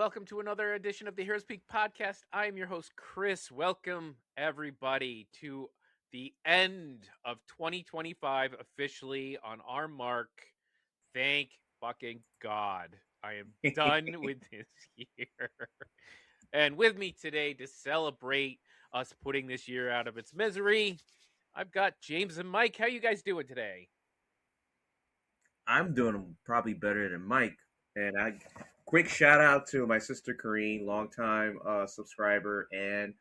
welcome to another edition of the Heroes Peak podcast. I am your host, Chris. Welcome, everybody, to the end of 2025, officially on our mark. Thank fucking God. I am done with this year. And with me today to celebrate us putting this year out of its misery, I've got James and Mike. How you guys doing today? I'm doing probably better than Mike. And quick shout out to my sister Kareen, longtime subscriber and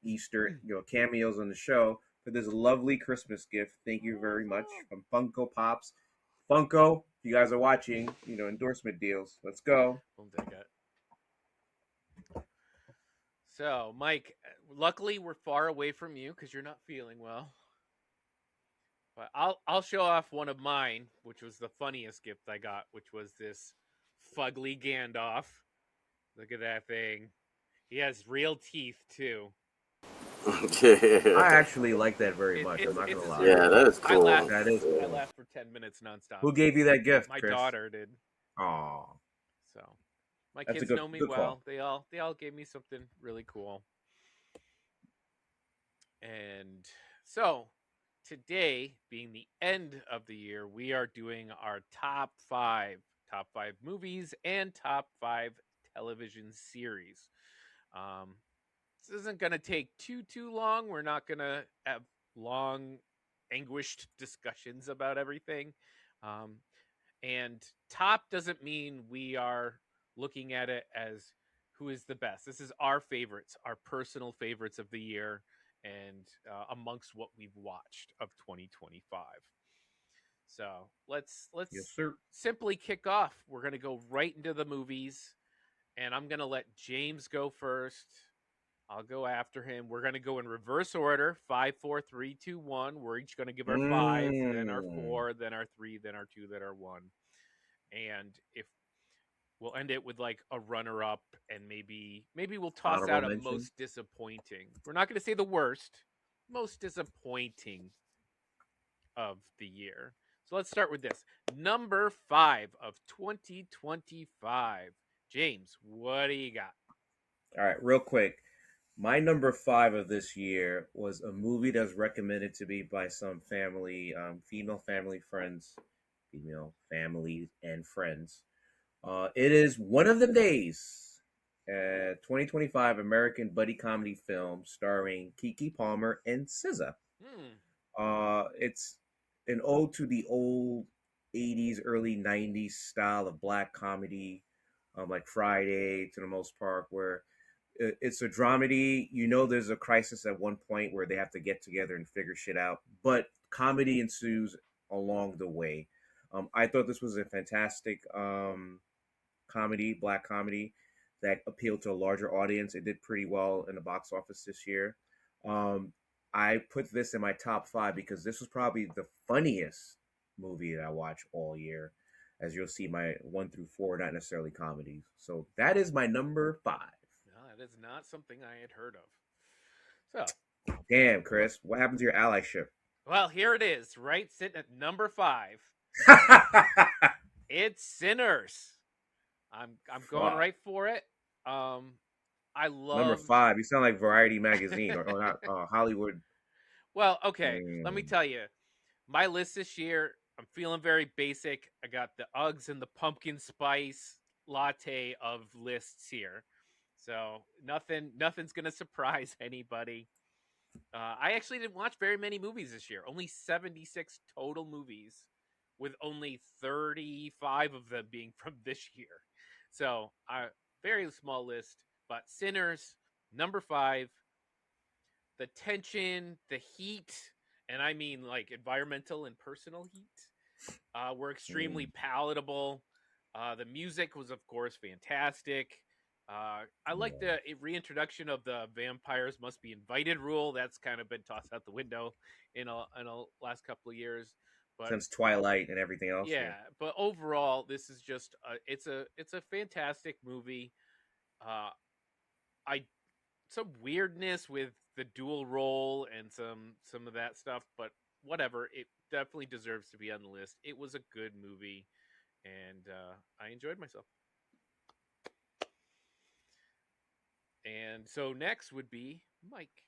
Easter, cameos on the show for this lovely Christmas gift. Thank you very much from Funko Pops. Funko, if you guys are watching, endorsement deals. Let's go. We'll take it. So, Mike, luckily we're far away from you because you're not feeling well. But I'll show off one of mine, which was the funniest gift I got, which was this fugly Gandalf. Look at that thing. He has real teeth too. I actually like that very much. I'm not gonna lie. Yeah, that is cool. I cool. laughed for 10 minutes nonstop. Who gave you that gift, My Chris? daughter did. Aw. So my kids know me well. They all gave me something really cool. And so today, being the end of the year, we are doing our top five movies and top 5 television series. This isn't going to take too long. We're not going to have long, anguished discussions about everything. And top doesn't mean we are looking at it as who is the best. This is our favorites, our personal favorites of the year, and amongst what we've watched of 2025. So let's Yes, sir. simply kick off. We're going to go right into the movies, and I'm going to let James go first. I'll go after him. We're going to go in reverse order: 5, 4, 3, 2, 1. We're each going to give our 5, then our 4, then our 3, then our 2, then our 1. And if we'll end it with like a runner-up, and maybe we'll toss Honorable out a mention. most disappointing. We're not going to say the worst, most disappointing of the year. So let's start with this. Number 5 of 2025. James, what do you got? All right, real quick. My number 5 of this year was a movie that was recommended to me by some family, female family and friends. It is One of Them Days, a 2025 American buddy comedy film starring Keke Palmer and SZA. It's an ode to the old 80s, early 90s style of black comedy, like Friday to the most part, where it's a dramedy. There's a crisis at one point where they have to get together and figure shit out, but comedy ensues along the way. I thought this was a fantastic black comedy that appealed to a larger audience. It did pretty well in the box office this year. I put this in my top 5 because this was probably the funniest movie that I watched all year. As you'll see, my 1 through 4 are not necessarily comedies. So that is my number 5. That is not something I had heard of. So, damn, Chris, what happened to your allyship? Well, here it is, right sitting at number 5. It's Sinners. I'm going right for it. I love number 5. You sound like Variety magazine or not Hollywood. Well, okay. Let me tell you, my list this year. I'm feeling very basic. I got the Uggs and the pumpkin spice latte of lists here. So nothing's gonna surprise anybody. I actually didn't watch very many movies this year. Only 76 total movies, with only 35 of them being from this year. So very small list. But Sinners, number 5. The tension, the heat, and I mean like environmental and personal heat, were extremely palatable. The music was, of course, fantastic. I like the reintroduction of the vampires must be invited rule. That's kind of been tossed out the window in a last couple of years. But since Twilight and everything else. Yeah, but overall, this is just it's a fantastic movie. Some weirdness with the dual role and some of that stuff, but whatever. It definitely deserves to be on the list. It was a good movie, and I enjoyed myself. And so next would be Mike.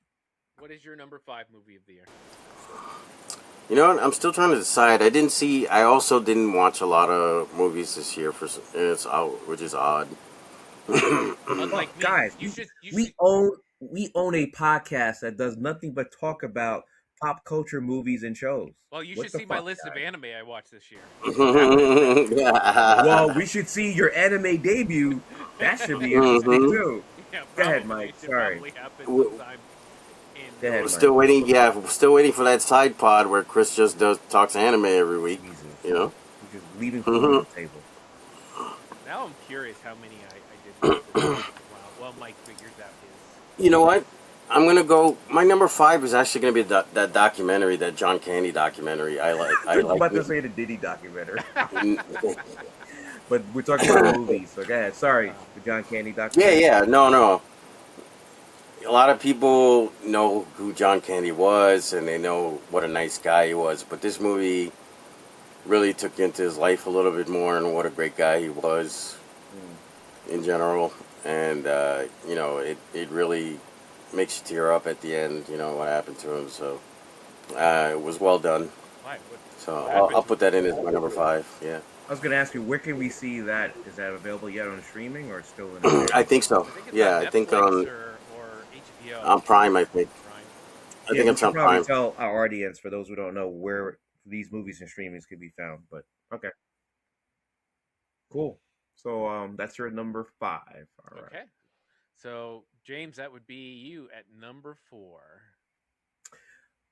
What is your number 5 movie of the year? You know what? I'm still trying to decide. I didn't see. I also didn't watch a lot of movies this year. It's out, which is odd. Well, Unlike me, guys, we own a podcast that does nothing but talk about pop culture movies and shows. well, you should What the see my fuck, list of guys? anime I watched this year. That was impressive. Well, we should see your anime debut. That should be interesting hmm too. Yeah, Go ahead, probably. Mike. It should Sorry. probably happen we're sometime in Go ahead, Mike. still waiting. Yeah, we're still waiting for that side pod where Chris just does talks anime every week. Jesus, You know. you're just leaving food on hmm the table. Now I'm curious how many I did watch this year. While Mike figures out his. You know what? I'm gonna go. My number 5 is actually gonna be that documentary, that John Candy documentary. I You're like about to it. say the Diddy documentary, but we're talking about movies. So go ahead. Sorry, the John Candy Yeah, documentary. yeah. No, no. A lot of people know who John Candy was, and they know what a nice guy he was. But this movie really took into his life a little bit more, and what a great guy he was Hmm. in general. And it really makes you tear up at the end. You know what happened to him. So it was well done. Why? So What I'll happened to put him? that in as my number 5. Yeah, I was going to ask you, where can we see that? Is that available yet on streaming or it's still in the I theaters? think so. I think it's on Yeah, I think Netflix or HBO. I on can't Prime. remember I if it's think on Prime. I Yeah, think we it's should on probably Prime. tell our audience, for those who don't know, where these movies and streamings can be found. But okay, cool. So that's your number 5. All right. Okay. So James, that would be you at number 4.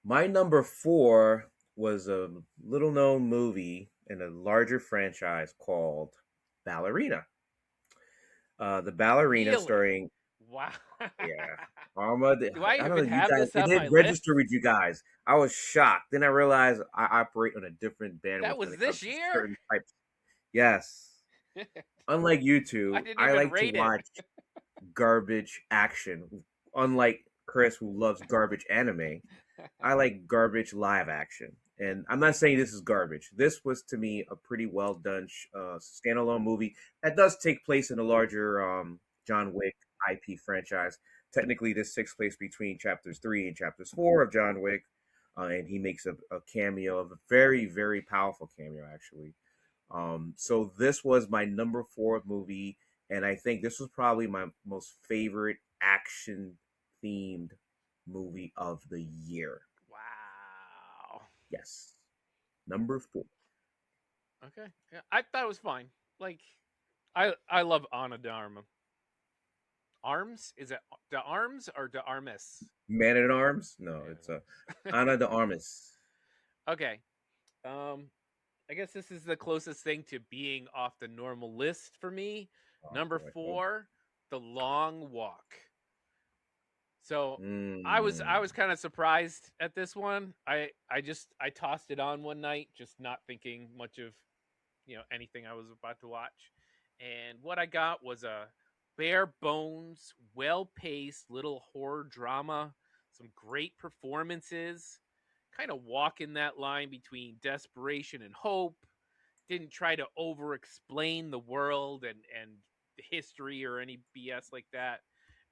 My number 4 was a little known movie in a larger franchise called Ballerina. The Ballerina Really? starring, Wow. yeah, Arma. Do I I don't know, even you have guys. this It on my didn't list? register with you guys. I was shocked. Then I realized I operate on a different That bandwidth when was it comes this to year? certain types. Yes, unlike you I two, didn't I even like to rate it. watch garbage action. Unlike Chris, who loves garbage anime, I like garbage live action. And I'm not saying this is garbage. This was, to me, a pretty well done standalone movie that does take place in a larger John Wick IP franchise. Technically, this takes place between chapters 3 and chapters 4 of John Wick. And he makes a cameo, of a very, very powerful cameo, actually. So this was my number 4 movie, and I think this was probably my most favorite action themed movie of the year. Wow. Yes, number 4. Okay. Yeah, I thought it was fine. Like, I love Ana de Armas. Arms? Is it de Arms or de Armas? Man at Arms? No, Man it's at Ana de Armas. Arms. Okay. Um, I guess this is the closest thing to being off the normal list for me. Oh Number boy. Oh boy. 4, The Long Walk. So I Mm. was kind of surprised at this one. I tossed it on one night, just not thinking much of anything I was about to watch, and what I got was a bare bones, well paced little horror drama, some great performances, kind of walking that line between desperation and hope. Didn't try to over explain the world and the history or any BS like that,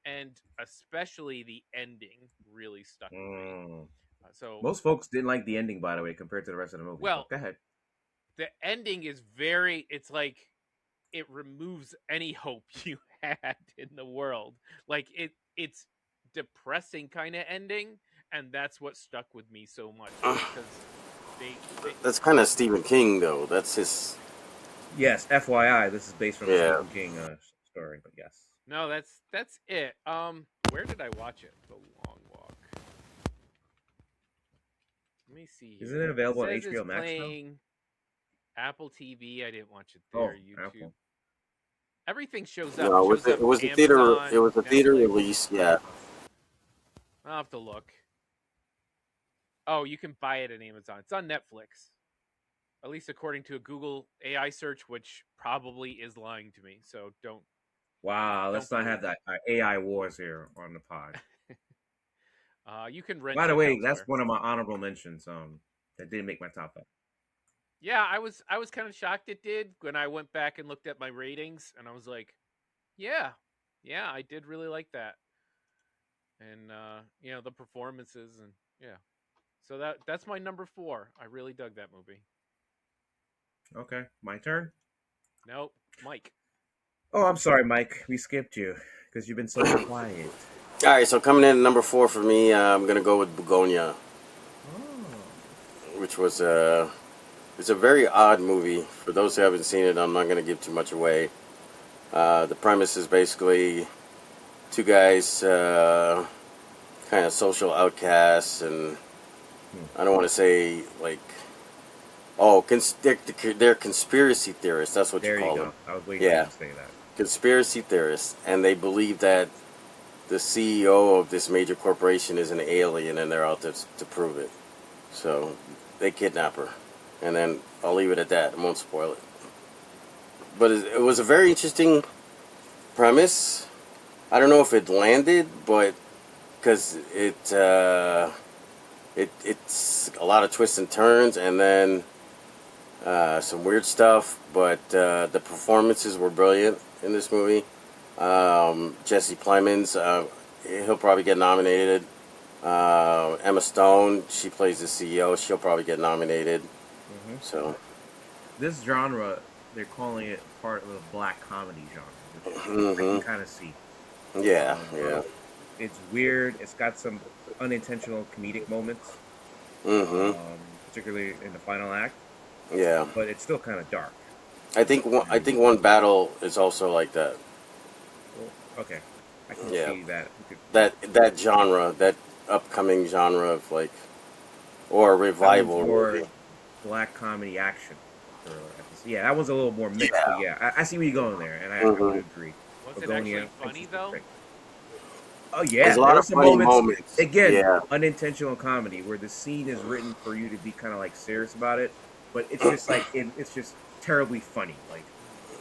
and especially the ending really stuck with me. Mm. So, Most folks didn't like the ending, by the way, compared to the rest of the movie. well, But go ahead. the ending is very. It's like it removes any hope you had in the world. Like it's depressing kind of ending, and that's what stuck with me so much because they That's kind of Stephen King, though. That's his. Yes, FYI, this is based on a Yeah. Stephen King story. But yes, no, that's it. Where did I watch it? The Long Walk. Let me see isn't here. it It available on says it's HBO Max now? playing Apple TV. I didn't watch it there. Oh, YouTube. Apple. Everything shows up. It No, shows it up was a theater. It Amazon, was a theater Netflix. release. Yeah. I'll have to look. Oh, you can buy it at Amazon. It's on Netflix. At least according to a Google AI search, which probably is lying to me. So Wow, don't let's not believe have it. that AI wars here on the pod. You can rent By the it way, that's elsewhere. one of my honorable mentions. That didn't make my top 5. Yeah, I was kind of shocked it did when I went back and looked at my ratings, and I was like, yeah. Yeah, I did really like that, and the performances and yeah. So that's my number 4. I really dug that movie. Okay, my turn. Nope, Mike. Oh, I'm sorry, Mike. We skipped you because you've been so quiet. All right, so coming in at number 4 for me, I'm gonna go with Begonia, Oh. which was it's a very odd movie. For those who haven't seen it, I'm not gonna give too much away. The premise is basically two guys, kind of social outcasts, and I don't want to say like, oh, they're conspiracy theorists. That's what you There you call go. them. I was waiting for you Yeah, to say that. conspiracy theorists, and they believe that the CEO of this major corporation is an alien, and they're out to prove it. So they kidnap her, and then I'll leave it at that. I won't spoil it. But it was a very interesting premise. I don't know if it landed, but because it's a lot of twists and turns, and then some weird stuff. But the performances were brilliant in this movie. Jesse Plemons, he'll probably get nominated. Emma Stone, she plays the CEO. She'll probably get nominated. Mm-hmm. So this genre, they're calling it part of the black comedy genre, which I can kind of see. Yeah, yeah. It's weird. It's got some unintentional comedic moments, particularly in the final act. Yeah. But it's still kind of dark. I think one battle is also like that. Well, okay, I can Yeah. see that. That genre, that upcoming genre of like, or a revival more movie. black comedy action thriller. Yeah, that was a little more mixed, but yeah, I see where you're going there, and I would agree. Was it actually funny though? Oh yeah, there's a lot of some funny moments. Again, Yeah. unintentional comedy where the scene is written for you to be kind of like serious about it, but it's just like it's just terribly funny. Like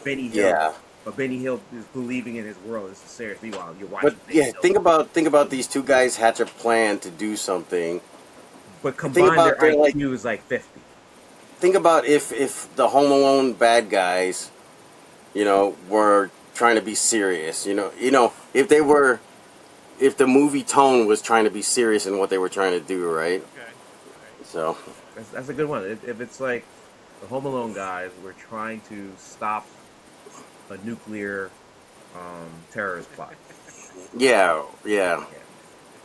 Benny Hill, Yeah. but Benny Hill is believing in his world. It's serious. Meanwhile, you're But watching. yeah, think about these two guys hatch a plan to do something. But combined, their IQ is like 50. Think about if the Home Alone bad guys, were trying to be serious. If they were, if the movie tone was trying to be serious in what they were trying to do, right? Okay. So that's a good one. If it's like the Home Alone guys were trying to stop a nuclear terrorist plot. Yeah.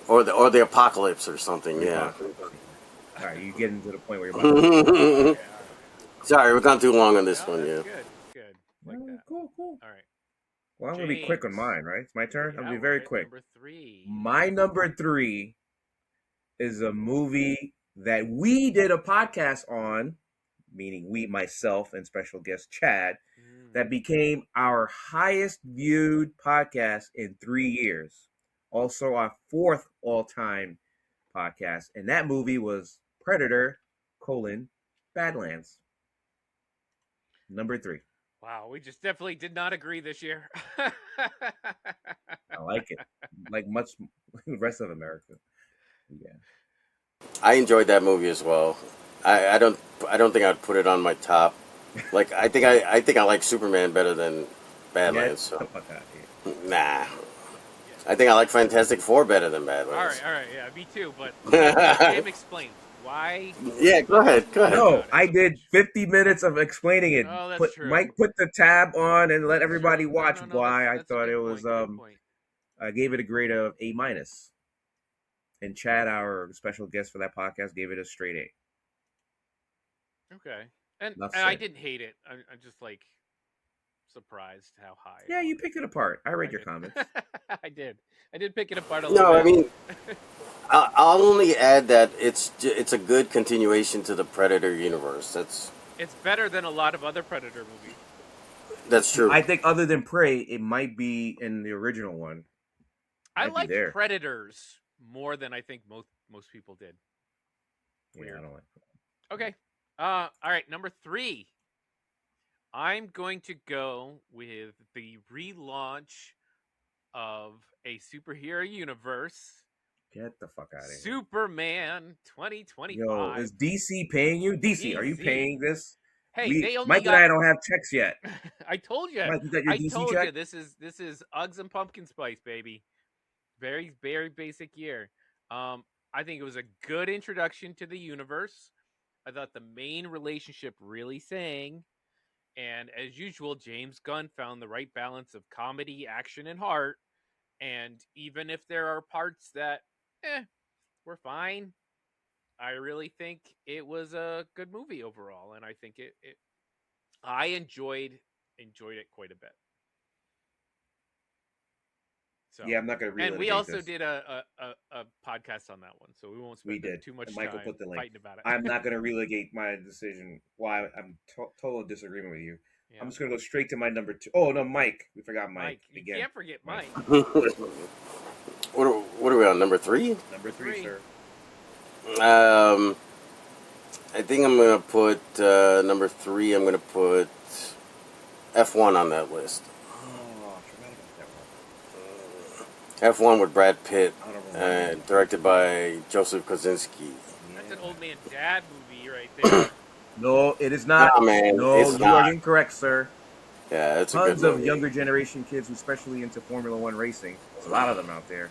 Or the apocalypse or something. Yeah. All right, you're getting to the point where you're about to. Okay, Sorry, we've gone too long on this one. Yeah. Good. Like that. Cool. All right. Well, I'm gonna be quick on mine, right? It's my turn. Yeah, I'm gonna be very quick. Number 3. My number 3 is a movie that we did a podcast on, meaning we, myself, and special guest Chad, that became our highest viewed podcast in 3 years. Also, our 4th all-time podcast, and that movie was Predator: Badlands. Number 3. Wow, we just definitely did not agree this year. I like it, like much the rest of America. Yeah, I enjoyed that movie as well. I don't think I'd put it on my top. Like I think I like Superman better than Badlands. So. Nah. I think I like Fantastic Four better than Badlands. All right, yeah, me too. But Tim explains why. Yeah, go ahead. No, I did 50 minutes of explaining it. Oh, that's true. Mike put the tab on and let everybody watch why I thought it was. I gave it a grade of A-, and Chad, our special guest for that podcast, gave it a straight A. Okay, and I didn't hate it. I'm just like surprised how high. Yeah, you picked it apart. I read your comments. I did pick it apart a little bit. No, I mean, I'll only add that it's a good continuation to the Predator universe. It's better than a lot of other Predator movies. That's true. I think other than Prey, it might be in the original one. I like Predators more than I think most people did. Weird. Yeah, I don't like that. Okay. All right, number 3. I'm going to go with the relaunch of a superhero universe. Get the fuck out of here. Superman 2025. Yo, is DC paying you? DC, are you paying this? Hey, they only Mike and got. I don't have checks yet. I told you. Mike, you got your I DC told check? you this is Uggs and pumpkin spice, baby. Very very basic year. I think it was a good introduction to the universe. I thought the main relationship really sang, and as usual, James Gunn found the right balance of comedy, action, and heart. And even if there are parts that, were fine, I really think it was a good movie overall, and I think I enjoyed it quite a bit. So, Yeah, I'm not going to and we relitigate also this. did a podcast on that one, so we won't We spend did. too much And Michael time put the link. fighting about it. I'm not going to relitigate my decision. Why? I'm total disagreement with you. Yeah. I'm just going to go straight to my number 2. Oh, no, Mike. We forgot Mike. You again. can't forget Mike. What are we on, number 3? Number 3, sir. I think I'm gonna put number 3. I'm gonna put F1 on that list. Oh, I forgot about that F1 with Brad Pitt, one. directed by Joseph Kosinski. That's an old man dad movie right there. No, it is not. Nah, man, no, it's you not. are incorrect, sir. Yeah, it's a Tons good of movie. younger generation kids, especially into Formula One racing. There's a lot of them out there.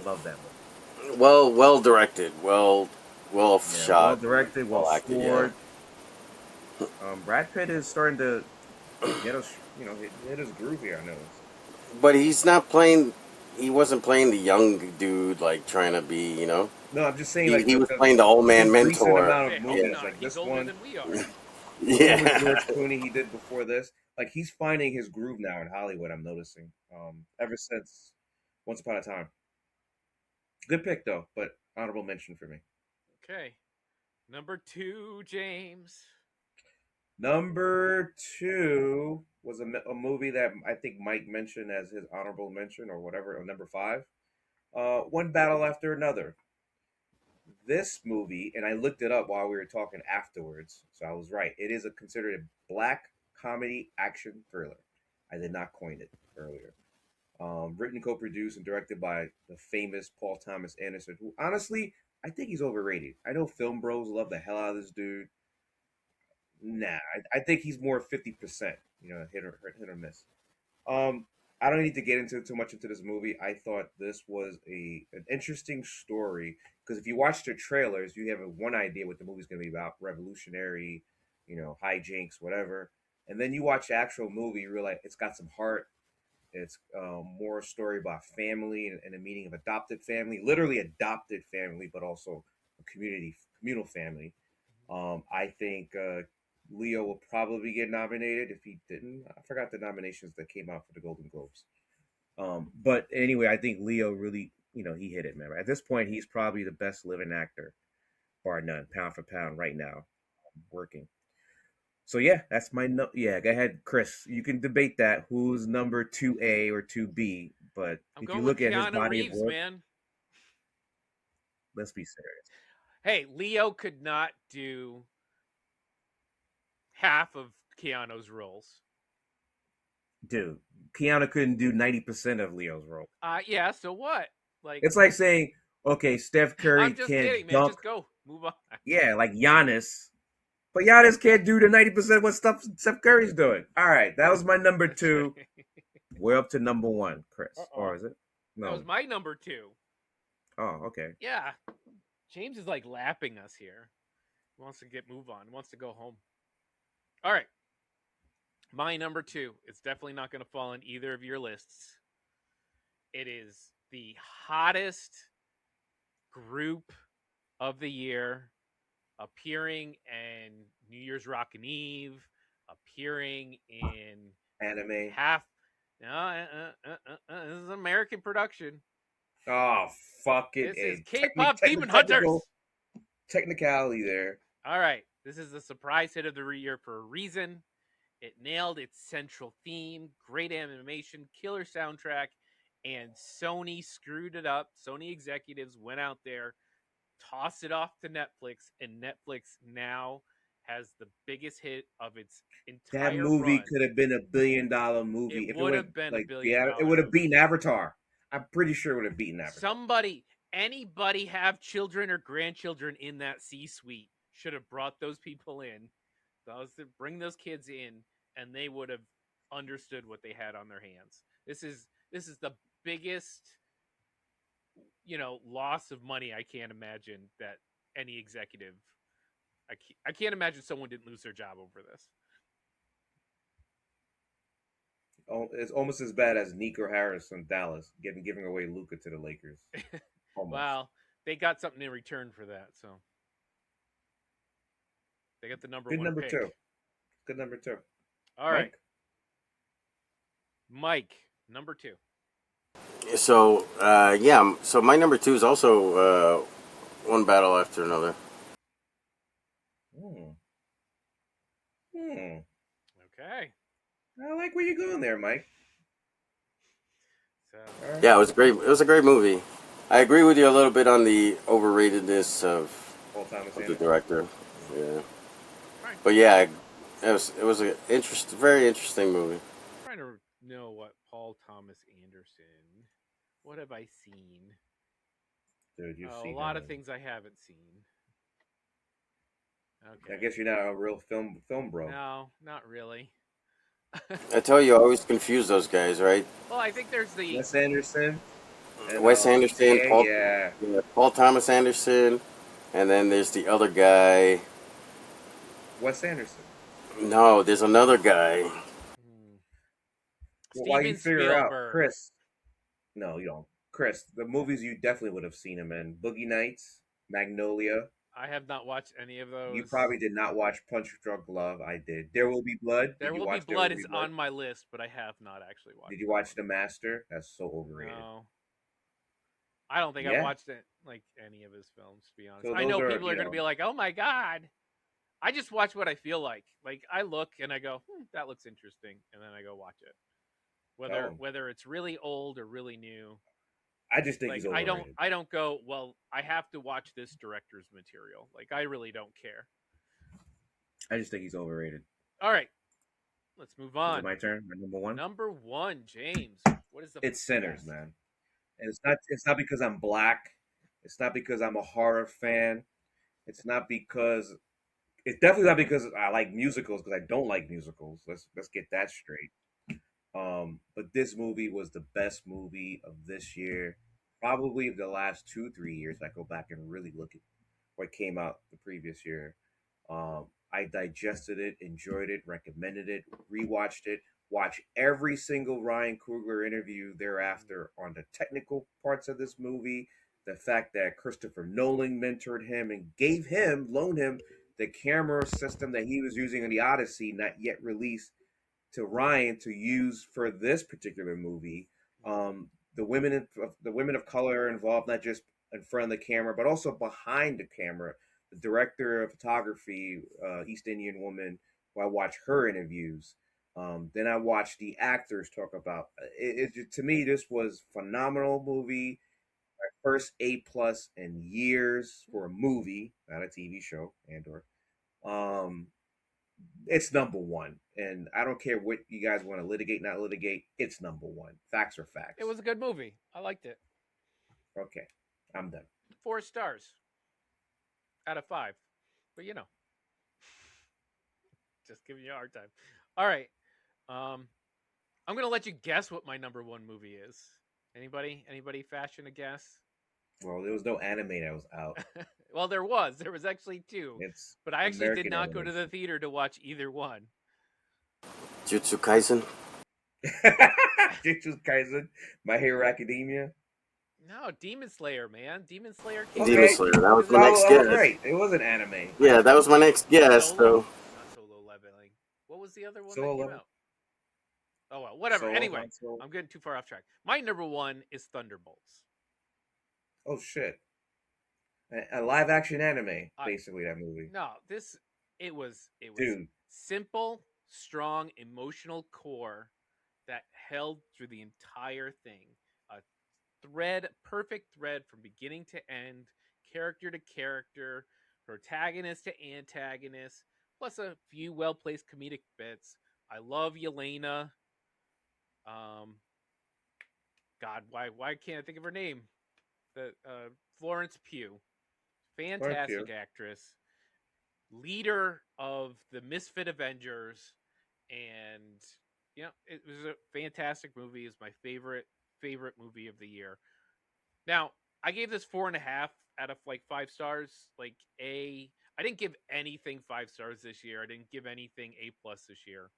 Love that movie. Well directed, well Yeah, shot, well directed, well acted, scored. Yeah. Brad Pitt is starting to get us, hit his groove here. I know. But he's not playing. He wasn't playing the young dude, like trying to be, No, I'm just saying, he was playing the old man mentor. Amount of movies, not. like He's this older one. than we are. Yeah, with George Clooney he did before this. Like he's finding his groove now in Hollywood. I'm noticing. Ever since Once Upon a Time. Good pick though, but honorable mention for me. Okay, number 2, James. Number 2 was a movie that I think Mike mentioned as his honorable mention or whatever. Or number 5, One Battle After Another. This movie, and I looked it up while we were talking afterwards, so I was right. It is considered a black comedy action thriller. I did not coin it earlier. Written, co-produced, and directed by the famous Paul Thomas Anderson, who honestly I think he's overrated. I know film bros love the hell out of this dude. Nah, I think he's more 50%. Hit or miss. Um, I don't need to get into too much into this movie. I thought this was an interesting story because if you watch the trailers, you have one idea what the movie's going to be about: revolutionary, hijinks, whatever. And then you watch the actual movie, you realize it's got some heart. It's more a story about family and a meeting of adopted family, literally adopted family, but also a communal family. I think Leo will probably get nominated if he didn't. I forgot the nominations that came out for the Golden Globes. But anyway, I think Leo really, he hit it, man. At this point, he's probably the best living actor, bar none, pound for pound, right now, working. So yeah, that's my no. Yeah, go ahead, Chris. You can debate that. Who's number 2A or 2B? But I'm if you going with look at his Keanu body Reeves, of work, man. let's be serious. Hey, Leo could not do half of Keanu's roles. Dude, Keanu couldn't do 90% of Leo's role. Yeah. So what? Like, it's like saying, okay, Steph Curry I'm just can't kidding, man. dunk. Just go, move on. Yeah, like Giannis. But Giannis can't do the 90% what Steph Curry's doing. All right, that was my number 2. We're up to number 1, Chris. Or is it? No. That was my number 2. Oh, okay. Yeah. James is like lapping us here. He wants to move on. He wants to go home. All right. My number 2. It's definitely not going to fall on either of your lists. It is the hottest group of the year, appearing in New Year's Rockin' Eve, appearing in anime. This is an American production. Oh, fuck it. This is K-pop Demon Hunters. Technicality there. All right. This is the surprise hit of the year for a reason. It nailed its central theme, great animation, killer soundtrack, and Sony screwed it up. Sony executives went out there, tossed it off to Netflix, and Netflix now has the biggest hit of its entire That movie run. could have been $1 billion movie. It would have been $1 billion. It would have beaten Avatar. I'm pretty sure it would have beaten Avatar. Anybody have children or grandchildren in that C-suite should have brought those people in Bring those kids in, and they would have understood what they had on their hands. This is the biggest, loss of money I can't imagine that any executive. I can't imagine someone didn't lose their job over this. Oh, it's almost as bad as Nico Harris from Dallas giving away Luca to the Lakers. Almost. Well, they got something in return for that, so they got the number Good one number pick. two. Good number two. All right, Mike, number two. So yeah, so my number two is also one battle after another. Hmm. Okay. I like where you're going there, Mike. So yeah, it was great. It was a great movie. I agree with you a little bit on the overratedness of the director. Yeah, right. But yeah, it was a very interesting movie. I'm trying to know what Paul Thomas Anderson. What have I seen? Dude, you've seen a lot of things I haven't seen. Okay. I guess you're not a real film bro. No, not really. I tell you, I always confuse those guys, right? Well, I think there's the Wes Anderson. Wes Anderson, yeah, Paul Thomas Anderson, and then there's the other guy. Wes Anderson. No, there's another guy. Well, while you figure out, Chris. No, you don't. Chris, the movies you definitely would have seen him in: Boogie Nights, Magnolia. I have not watched any of those. You probably did not watch Punch Drunk Love. I did. There Will Be Blood. There Will Be Blood is on my list, but I have not actually watched. Did you watch The Master? That's so overrated. No. I don't think I've watched it, like any of his films, to be honest. So I know people are going to be like, "Oh my god!" I just watch what I feel like. Like I look and I go, "That looks interesting," and then I go watch it. Whether it's really old or really new. I just think he's overrated. I don't go, well, I have to watch this director's material. Like I really don't care. I just think he's overrated. All right. Let's move on. Is it my turn? My number one? Number one, James. What is the It's Sinners, man. And it's not because I'm black. It's not because I'm a horror fan. It's definitely not because I like musicals, because I don't like musicals. Let's get that straight. But this movie was the best movie of this year, probably the last 2-3 years. I go back and really look at what came out the previous year. I digested it, enjoyed it, recommended it, rewatched it, watched every single Ryan Coogler interview thereafter on the technical parts of this movie. The fact that Christopher Nolan mentored him and loaned him the camera system that he was using in the Odyssey, not yet released, to Ryan to use for this particular movie. The women of color involved, not just in front of the camera, but also behind the camera. The director of photography, East Indian woman, who I watch her interviews. Then I watched the actors talk about it. To me, this was a phenomenal movie. My first A+ in years for a movie, not a TV show, Andor. It's number one, and I don't care what you guys want to litigate, not litigate. It's number one. Facts are facts. It was a good movie. I liked it. Okay, I'm done. 4 stars out of 5, but just giving you a hard time. All right, I'm gonna let you guess what my number one movie is. Anybody fashion a guess? Well, there was no anime that was out. Well, there was actually 2, but I actually did not go to the theater to watch either one. Jujutsu Kaisen. Jujutsu Kaisen, My Hero Academia. No, Demon Slayer, man. Demon Slayer. Demon Slayer. That was my next guess. Right, it was an anime. Yeah, that was my next guess. So. Not Solo Leveling. What was the other one that came out? Oh well, whatever. Anyway, I'm getting too far off track. My number one is Thunderbolts. Oh shit! A live action anime, basically that movie. No, it was Dude. Simple, strong, emotional core that held through the entire thing. A perfect thread from beginning to end, character to character, protagonist to antagonist, plus a few well-placed comedic bits. I love Yelena. God, why can't I think of her name? Florence Pugh. Fantastic actress. leader of the Misfit Avengers, and it was a fantastic movie. It's my favorite movie of the year. Now, I gave this 4.5 out of like 5 stars. Like I didn't give anything 5 stars this year. I didn't give anything A+ this year.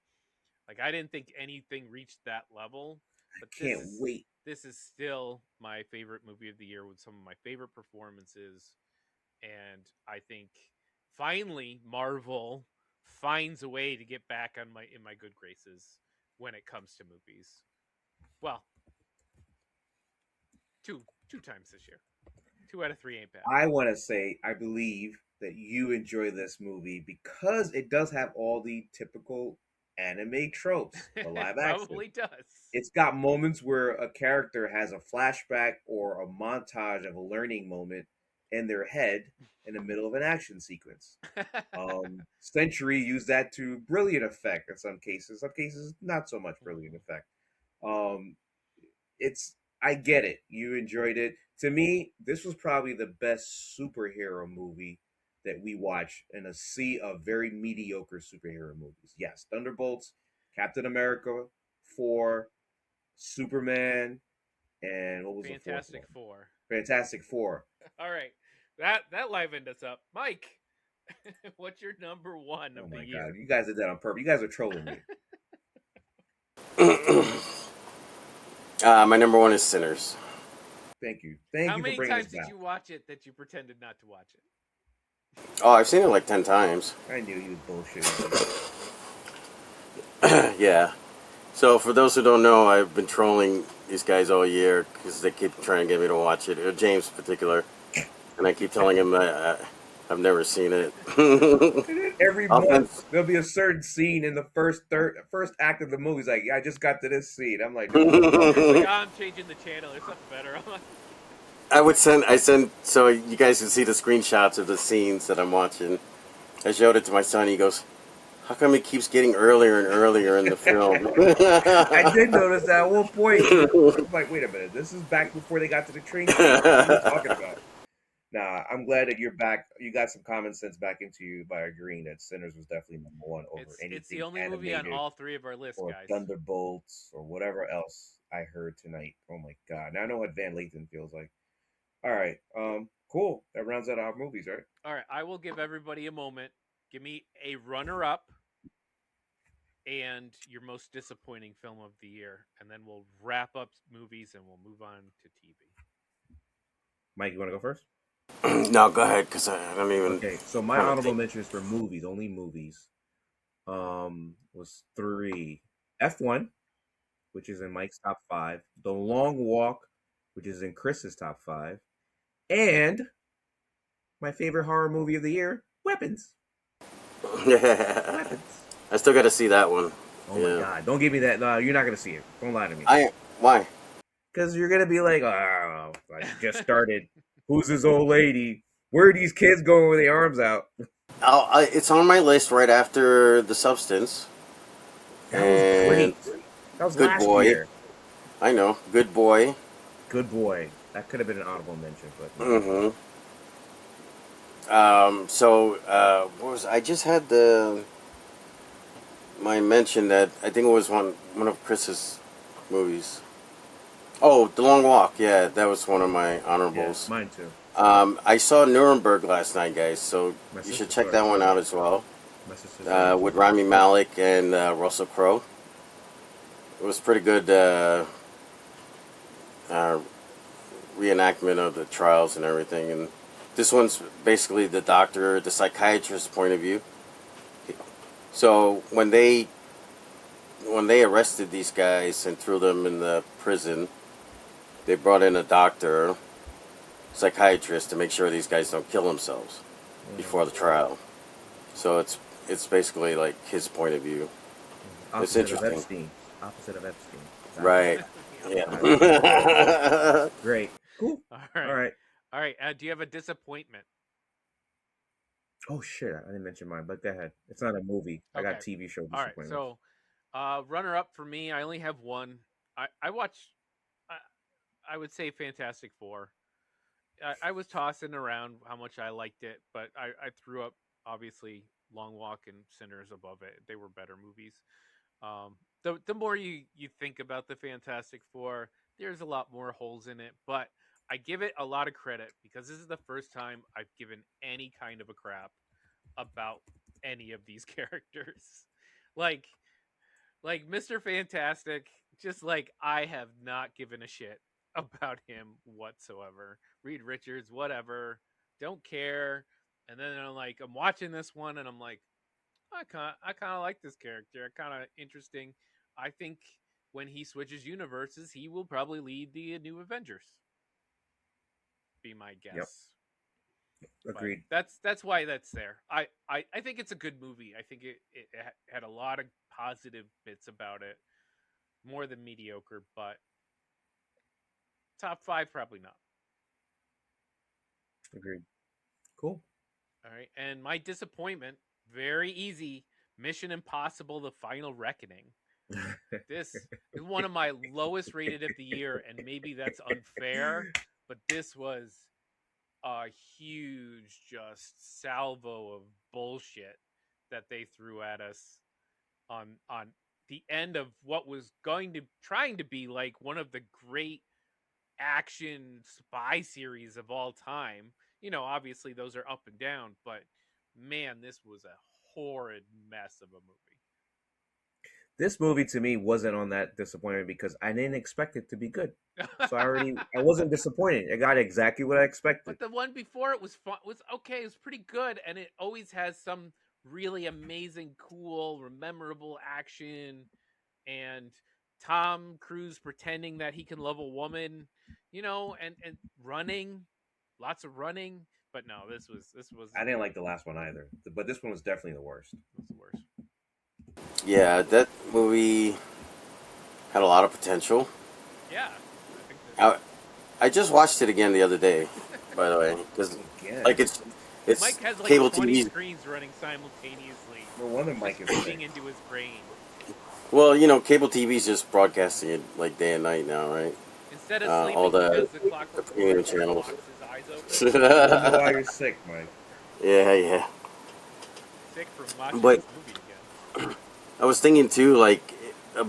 Like I didn't think anything reached that level. But Can't wait. this is still my favorite movie of the year with some of my favorite performances, and I think finally Marvel finds a way to get back on my good graces when it comes to movies. Well, two times this year. 2 out of 3 ain't bad. I want to say I believe that you enjoy this movie because it does have all the typical anime tropes for live action. Probably does. It's got moments where a character has a flashback or a montage of a learning moment in their head in the middle of an action sequence. Century used that to brilliant effect in some cases. Some cases, not so much brilliant effect. Um, it's I get it. You enjoyed it. To me, this was probably the best superhero movie that we watched in a sea of very mediocre superhero movies. Yes, Thunderbolts, Captain America, 4, Superman, and what was Fantastic the fourth one? Four. Fantastic Four. All right, that livened us up, Mike. What's your number one of the year? Oh my god, you guys did that on purpose. You guys are trolling me. My number one is Sinners. Thank you. How many times did you watch it that you pretended not to watch it? Oh, I've seen it like 10 times. I knew he was bullshitting. Yeah. So for those who don't know, I've been trolling these guys all year because they keep trying to get me to watch it, or James in particular, and I keep telling him that I've never seen it. Every month there'll be a certain scene in the first act of the movie. He's like, I just got to this scene. I'm like, I'm changing the channel. There's something better. I send so you guys can see the screenshots of the scenes that I'm watching. I showed it to my son. He goes, how come it keeps getting earlier and earlier in the film? I did notice that at one point. I was like, wait a minute, this is back before they got to the train station. What are you talking about? Nah, I'm glad that you're back. You got some common sense back into you by agreeing that Sinners was definitely number one over anything. It's the only movie on all 3 of our lists, or guys. Thunderbolts or whatever else I heard tonight. Oh my god! Now I know what Van Lathan feels like. All right, cool. That rounds out our movies, right? All right, I will give everybody a moment. Give me a runner-up and your most disappointing film of the year, and then we'll wrap up movies and we'll move on to TV. Mike, you want to go first? No, go ahead, because I don't even. Okay, so my honorable mentions for movies, only movies, was 3. F1, which is in Mike's top 5. The Long Walk, which is in Chris's top 5. And my favorite horror movie of the year, Weapons. Weapons. I still got to see that one. Oh my god! Don't give me that. No, you're not gonna see it. Don't lie to me. Why? Because you're gonna be like, oh, I just started. Who's this old lady? Where are these kids going with their arms out? It's on my list right after The Substance. That was great. That was Good last Boy. year. I know. Good Boy. Good Boy. That could have been an honorable mention, but. Mm-hmm. What was I just had my mention that I think it was one of Chris's movies. Oh, The Long Walk. Yeah, that was one of my honorables. Yeah, mine too. I saw Nuremberg last night, guys, so you should check that one out as well. With Rami Malek and Russell Crowe. It was pretty good reenactment of the trials and everything. And this one's basically the psychiatrist's point of view. So when they arrested these guys and threw them in the prison, they brought in a psychiatrist to make sure these guys don't kill themselves before the trial. So it's basically like his point of view. It's interesting. Opposite of Epstein. Right. Yeah. Great. Cool. All right. Do you have a disappointment? Oh shit! I didn't mention mine, but go ahead. It's not a movie. Okay. I got TV show disappointment. All right. So, runner up for me, I only have one. I watched. I would say Fantastic Four. I was tossing around how much I liked it, but I threw up obviously Long Walk and Sinners above it. They were better movies. The more you think about the Fantastic Four, there's a lot more holes in it, but I give it a lot of credit because this is the first time I've given any kind of a crap about any of these characters. Like like Mr. Fantastic, just like I have not given a shit about him whatsoever. Reed Richards, whatever, don't care. And then I'm watching this one and I'm like, I kind of like this character. Kind of interesting. I think when he switches universes, he will probably lead the new Avengers. Be my Yep. guess. But Agreed. that's why that's there. I think it's a good movie. I think it had a lot of positive bits about it, more than mediocre. But top five, probably not. Agreed. Cool. All right, and my disappointment, very easy. Mission Impossible: The Final Reckoning. This is one of my lowest rated of the year, and maybe that's unfair, but this was a huge just salvo of bullshit that they threw at us on the end of what was going to trying to be like one of the great action spy series of all time. You know, obviously those are up and down, but man, this was a horrid mess of a movie. This movie to me wasn't on that disappointment because I didn't expect it to be good. So I wasn't disappointed. It got exactly what I expected. But the one before it was fun. Was okay. It was pretty good, and it always has some really amazing, cool, memorable action, and Tom Cruise pretending that he can love a woman, you know, and running, lots of running. But no, this was I didn't like the last one either, but this one was definitely the worst. was the worst. Yeah, that movie had a lot of potential. Yeah, I think that. I just watched it again the other day, by the way, because Again, like it's Mike has like cable 20 TV. screens running simultaneously, no wonder Mike just is feeding sick. into his brain. Well, cable TV's just broadcasting it like day and night now, right? Instead of All sleeping because the clock the records, premium he channels. locks his eyes No wonder open. why you're sick, Mike. Yeah. Sick from watching But this movie again. I was thinking too, like a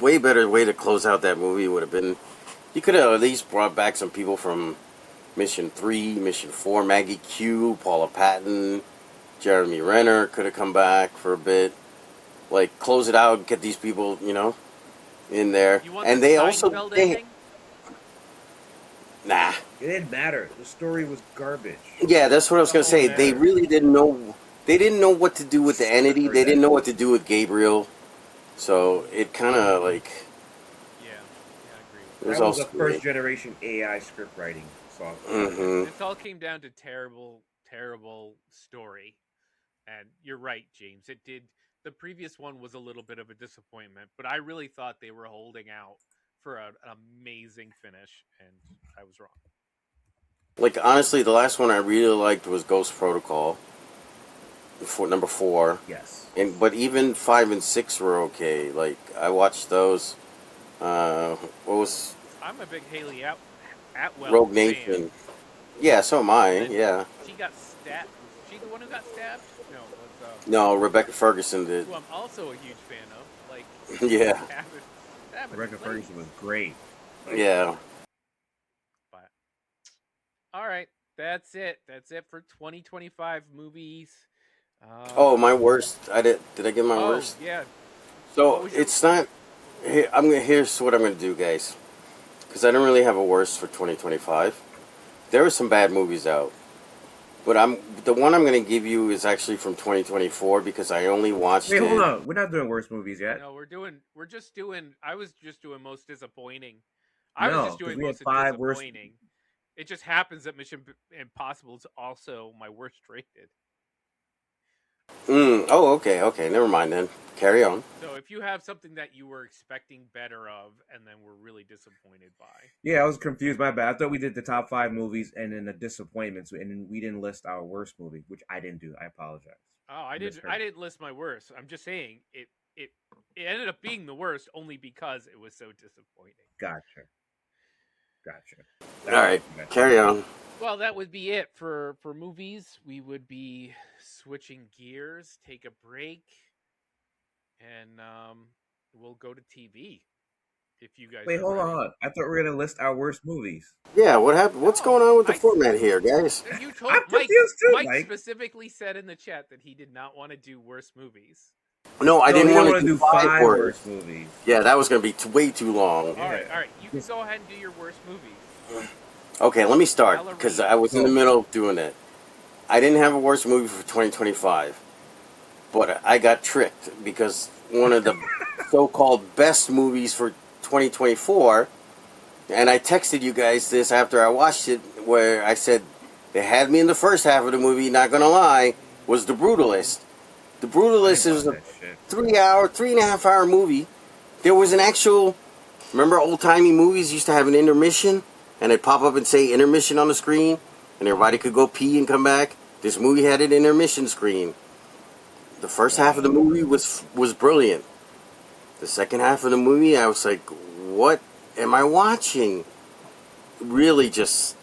way better way to close out that movie would have been you could have at least brought back some people from Mission 3, Mission 4, Maggie Q, Paula Patton, Jeremy Renner could have come back for a bit. Like close it out, get these people, in there. You want And the they also Seinfeld ending? nah. It didn't matter. The story was garbage. Yeah, that's what I was gonna say. They Matter. really didn't know. They didn't know what to do with the entity. They didn't know what to do with Gabriel. So it kind of like Yeah, I agree with it was That all was a screwy. first generation AI script writing software. that. Mm-hmm. This all came down to terrible, terrible story. And you're right, James. It did. The previous one was a little bit of a disappointment, but I really thought they were holding out for an amazing finish, and I was wrong. Like honestly, the last one I really liked was Ghost Protocol, for number 4, Yes. but even 5 and 6 were okay. Like I watched those. What was I'm a big Haley Atwell Rogue fan. Nation? Yeah, so am I. And Yeah. she got stabbed. Was she the one who got stabbed? No, it was No, Rebecca Ferguson did. who I'm also a huge fan of. Like, Yeah. Stabbing Rebecca this lady. Ferguson was great. Yeah. But all right, that's it. That's it for 2025 movies. Oh, my worst. Did I get my worst? Yeah. So What was your- it's not. Here's what I'm gonna do, guys. Because I don't really have a worst for 2025. There were some bad movies out, but the one I'm gonna give you is actually from 2024 because I only watched Wait, it. hold on. We're not doing worst movies yet. No, we're just doing. I was just doing most disappointing. I was No, just 'cause doing we had most 5 worst. disappointing. It just happens that Mission Impossible is also my worst rated. Oh, okay. Never mind then. Carry on. So if you have something that you were expecting better of and then were really disappointed by. Yeah, I was confused. My bad. I thought we did the top 5 movies and then the disappointments, and then we didn't list our worst movie, which I didn't do. I apologize. Oh, I Misheard. didn't list my worst. I'm just saying it ended up being the worst only because it was so disappointing. Gotcha. Gotcha. All right, carry on. Well, that would be it for movies. We would be switching gears, take a break, and we'll go to TV if you guys Wait, are hold ready. on. I thought we were gonna list our worst movies. Yeah, what happened? What's going No, on with the format here, guys? you told I'm confused too, Mike Mike. specifically said in the chat that he did not want to do worst movies. No, I No, he didn't didn't want want to to do do five five words. worst movies. Yeah, that was going to be way too long. Yeah. All right. You can go ahead and do your worst movies. Okay, let me start because I was in the middle of doing it. I didn't have a worst movie for 2025, but I got tricked because one of the so-called best movies for 2024, and I texted you guys this after I watched it, where I said they had me in the first half of the movie. Not gonna lie, was The Brutalist. The Brutalist is a 3.5 hour movie. There was an actual. Remember old timey movies used to have an intermission, and it'd pop up and say intermission on the screen, and everybody could go pee and come back. This movie had an intermission screen. The first half of the movie was brilliant. The second half of the movie, I was like, "What am I watching?" Really, just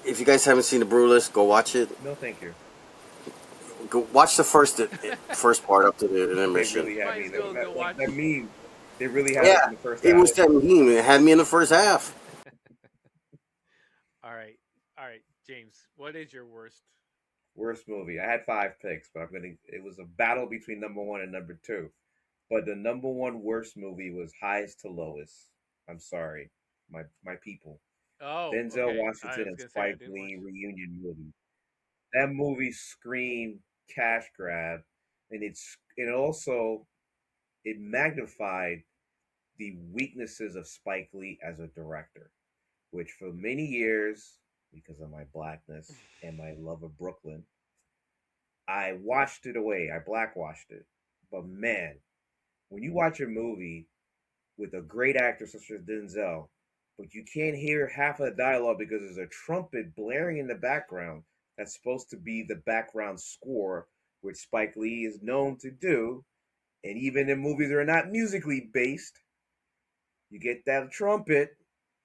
if you guys haven't seen The Brutalist, go watch it. No, thank you. Go watch the first part up to the intermission. They really had me. Watch. That meme. They really had Yeah, us in the first it half. was that meme. It had me in the first half. All right, James. What is your worst? Worst movie. I had 5 picks, but it was a battle between number 1 and number 2. But the number 1 worst movie was Highs to Lowest. I'm sorry, my people. Oh, Denzel okay. Washington and Spike Lee reunion movie. That movie screamed cash grab, and it magnified the weaknesses of Spike Lee as a director, which for many years, because of my blackness and my love of Brooklyn, I washed it away. I blackwashed it. But man, when you watch a movie with a great actor such as Denzel, but you can't hear half of the dialogue because there's a trumpet blaring in the background that's supposed to be the background score, which Spike Lee is known to do. And even in movies that are not musically based, you get that trumpet.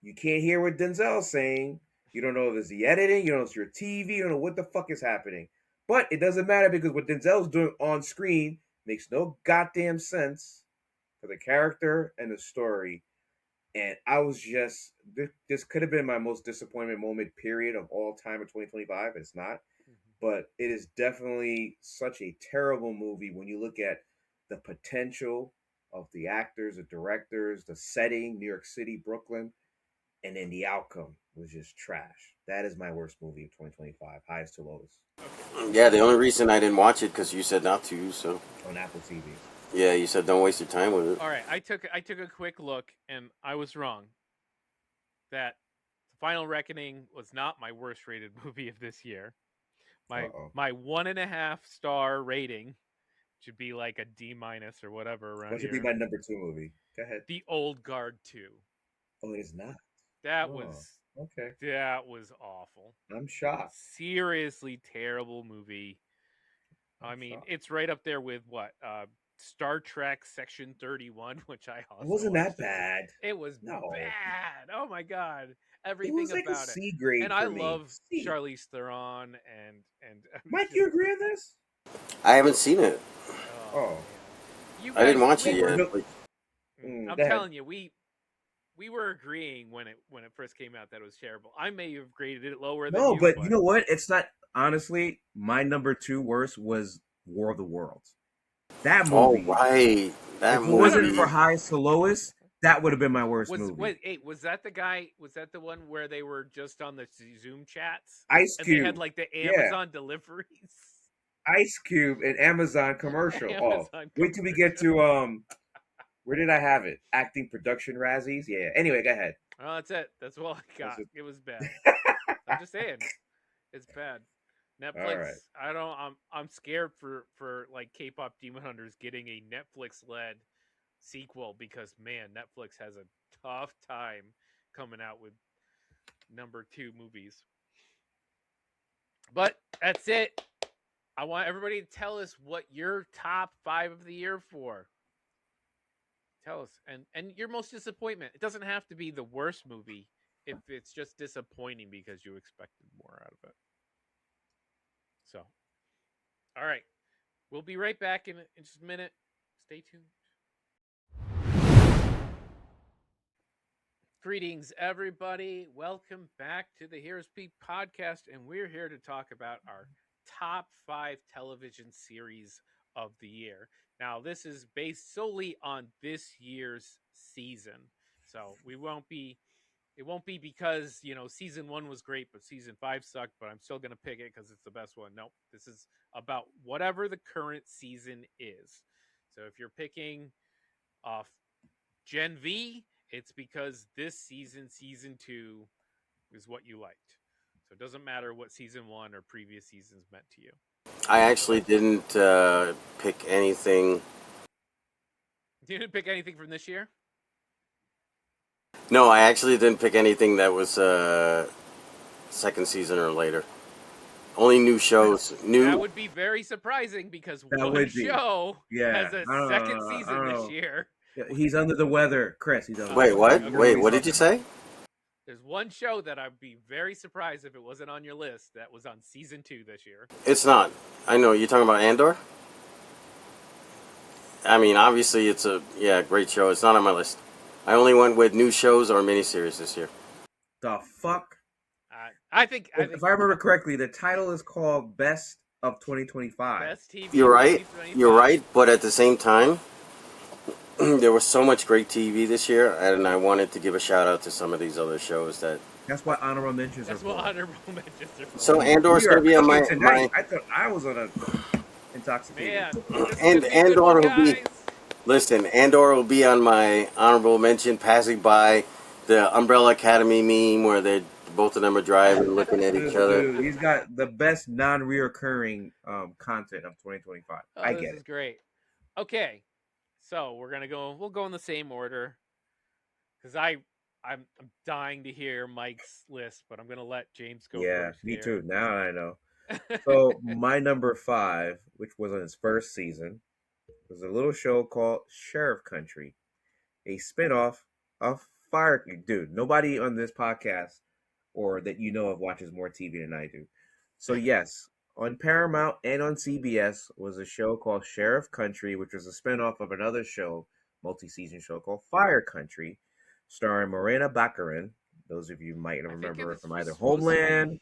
You can't hear what Denzel's saying. You don't know if it's the editing. You don't know if it's your TV. You don't know what the fuck is happening. But it doesn't matter because what Denzel's doing on screen makes no goddamn sense for the character and the story. And I was just this could have been my most disappointment moment period of all time in 2025. It's not, but it is definitely such a terrible movie when you look at the potential of the actors, the directors, the setting, New York City, Brooklyn, and then the outcome was just trash. That is my worst movie of 2025, highest to lowest. Okay. Yeah, the only reason I didn't watch it because you said not to. So on Apple TV. Yeah, you said don't waste your time with it. All right, I took a quick look and I was wrong. That Final Reckoning was not my worst rated movie of this year. My 1.5 star rating should be like a D- or whatever around What should here. be my number 2 movie? Go ahead. The Old Guard 2. Oh, it is not. That was okay. That was awful. I'm shocked. Seriously terrible movie. I mean, it's right up there with what? Star Trek Section 31, which I also It wasn't that bad. It was bad. Oh my god. Everything it was like about a C grade and for I me. love C. Charlize Theron and Mike, you agree on this? I haven't seen it. Oh. I didn't watch it yet. I'm telling you, we were agreeing when it first came out that it was terrible. I may have graded it lower than you. No, but you know what? It's not honestly my number 2 worst was War of the Worlds. That movie. Oh right. That if movie. it wasn't for highest to lowest, that would have been my worst movie. Was that the guy? Was that the one where they were just on the Zoom chats? Ice Cube. And they had like the Amazon deliveries. Ice Cube and Amazon commercial. Wait till we get to where did I have it? Acting production Razzies. Yeah. Anyway, go ahead. Oh, that's it. That's all I got. It was bad. I'm just saying, it's bad. Netflix. Right. I'm scared for like K-pop Demon Hunters getting a Netflix led sequel because man, Netflix has a tough time coming out with number 2 movies. But that's it. I want everybody to tell us what your top 5 of the year for. Tell us and your most disappointment. It doesn't have to be the worst movie. if it's just disappointing because you expected more out of it. So, all right. We'll be right back in just a minute. Stay tuned. Greetings, everybody. Welcome back to the Heroes Peak podcast, and we're here to talk about our top 5 television series of the year. Now, this is based solely on this year's season, so it won't be because season 1 was great, but season 5 sucked. But I'm still gonna pick it because it's the best one. Nope, this is about whatever the current season is. So if you're picking off Gen V, it's because this season 2, is what you liked. So it doesn't matter what season 1 or previous seasons meant to you. I actually didn't pick anything. You didn't pick anything from this year? No, I actually didn't pick anything that was second season or later. Only new shows. That would be very surprising because one show has a second season this year. He's under the weather, Chris. He's under Wait, the what? weather. Wait, what did you say? There's one show that I'd be very surprised if it wasn't on your list that was on season 2 this year. It's not. I know. You're talking about Andor? I mean, obviously, it's a great show. It's not on my list. I only went with new shows or miniseries this year. The fuck? I think if I remember correctly, the title is called Best of 2025. Best TV. You're right. You're right. But at the same time, there was so much great TV this year, and I wanted to give a shout out to some of these other shows that. That's what honorable mentions are for. That's what honorable mentions are for. So Andor's going to be on my. I thought I was on a intoxicated. Man, and Andor will be. Listen, Andor will be on my honorable mention, passing by the Umbrella Academy meme where they both of them are driving, looking at each other. Dude, he's got the best non-reoccurring content of 2025. I get it. This is great. Okay, so we'll go in the same order because I'm dying to hear Mike's list, but I'm gonna let James go first. Yeah, me too. Now I know. So my number 5, which was on his first season, was a little show called Sheriff Country, a spinoff of Fire. Dude, nobody on this podcast or that you know of watches more TV than I do. So yes, on Paramount and on CBS was a show called Sheriff Country, which was a spinoff of another show, multi-season show called Fire Country, starring Morena Baccarin. Those of you might remember her from either Homeland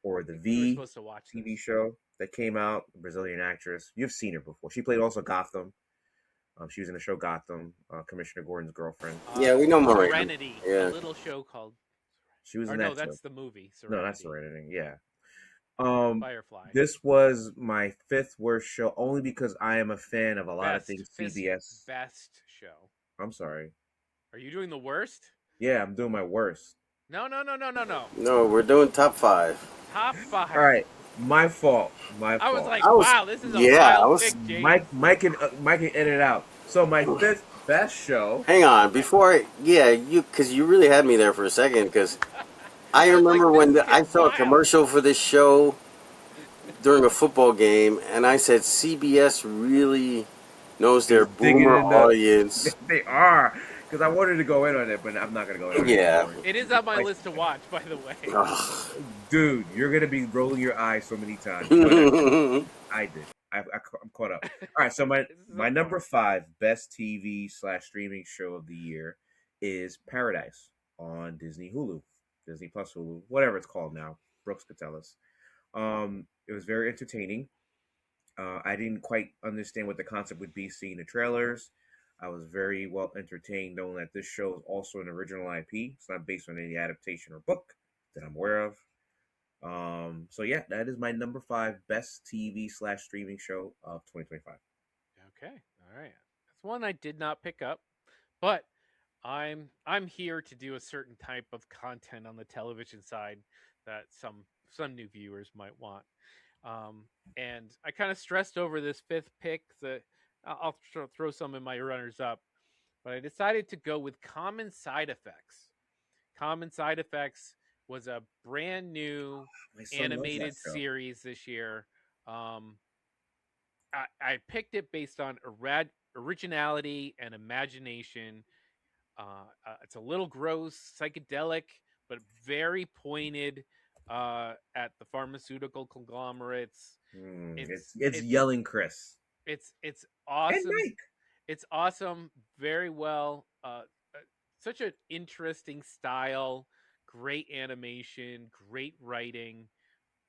or the V TV show that came out, a Brazilian actress. You've seen her before. She played also Gotham. She was in the show Gotham, Commissioner Gordon's girlfriend. Yeah, we know Morena. Serenity, a little show called. She was in that. No, that's the movie. Serenity. No, that's Serenity. Yeah. Firefly. This was my 5th worst show, only because I am a fan of a lot of things CBS. Best show. I'm sorry. Are you doing the worst? Yeah, I'm doing my worst. No. No, we're doing top 5. Top 5. All right, my fault. I was like, wow, this is a wild pick, James. Mike can edit it out. So my 5th best show. Hang on, because you really had me there for a second, because I remember when I saw a commercial for this show during a football game, and I said CBS really knows their boomer audience. They are. Because I wanted to go in on it, but I'm not going to go in on it. Yeah. It is on my list to watch, by the way. Dude, you're going to be rolling your eyes so many times. I did. I'm caught up. All right, so my number 5 best TV/streaming show of the year is Paradise on Disney Hulu. Disney Plus Hulu, whatever it's called now. Brooks could tell us. It was very entertaining. I didn't quite understand what the concept would be seeing the trailers. I was very well entertained knowing that this show is also an original IP. It's not based on any adaptation or book that I'm aware of. So yeah, that is my number 5 best TV/streaming show of 2025. Okay, all right. That's one I did not pick up, but I'm here to do a certain type of content on the television side that some new viewers might want. And I kind of stressed over this 5th pick that I'll throw some in my runners up, but I decided to go with Common Side Effects. Common Side Effects was a brand new animated series this year. I picked it based on originality and imagination. It's a little gross, psychedelic, but very pointed at the pharmaceutical conglomerates. It's yelling Chris It's and awesome. Mike. It's awesome. Very well. Such an interesting style. Great animation. Great writing.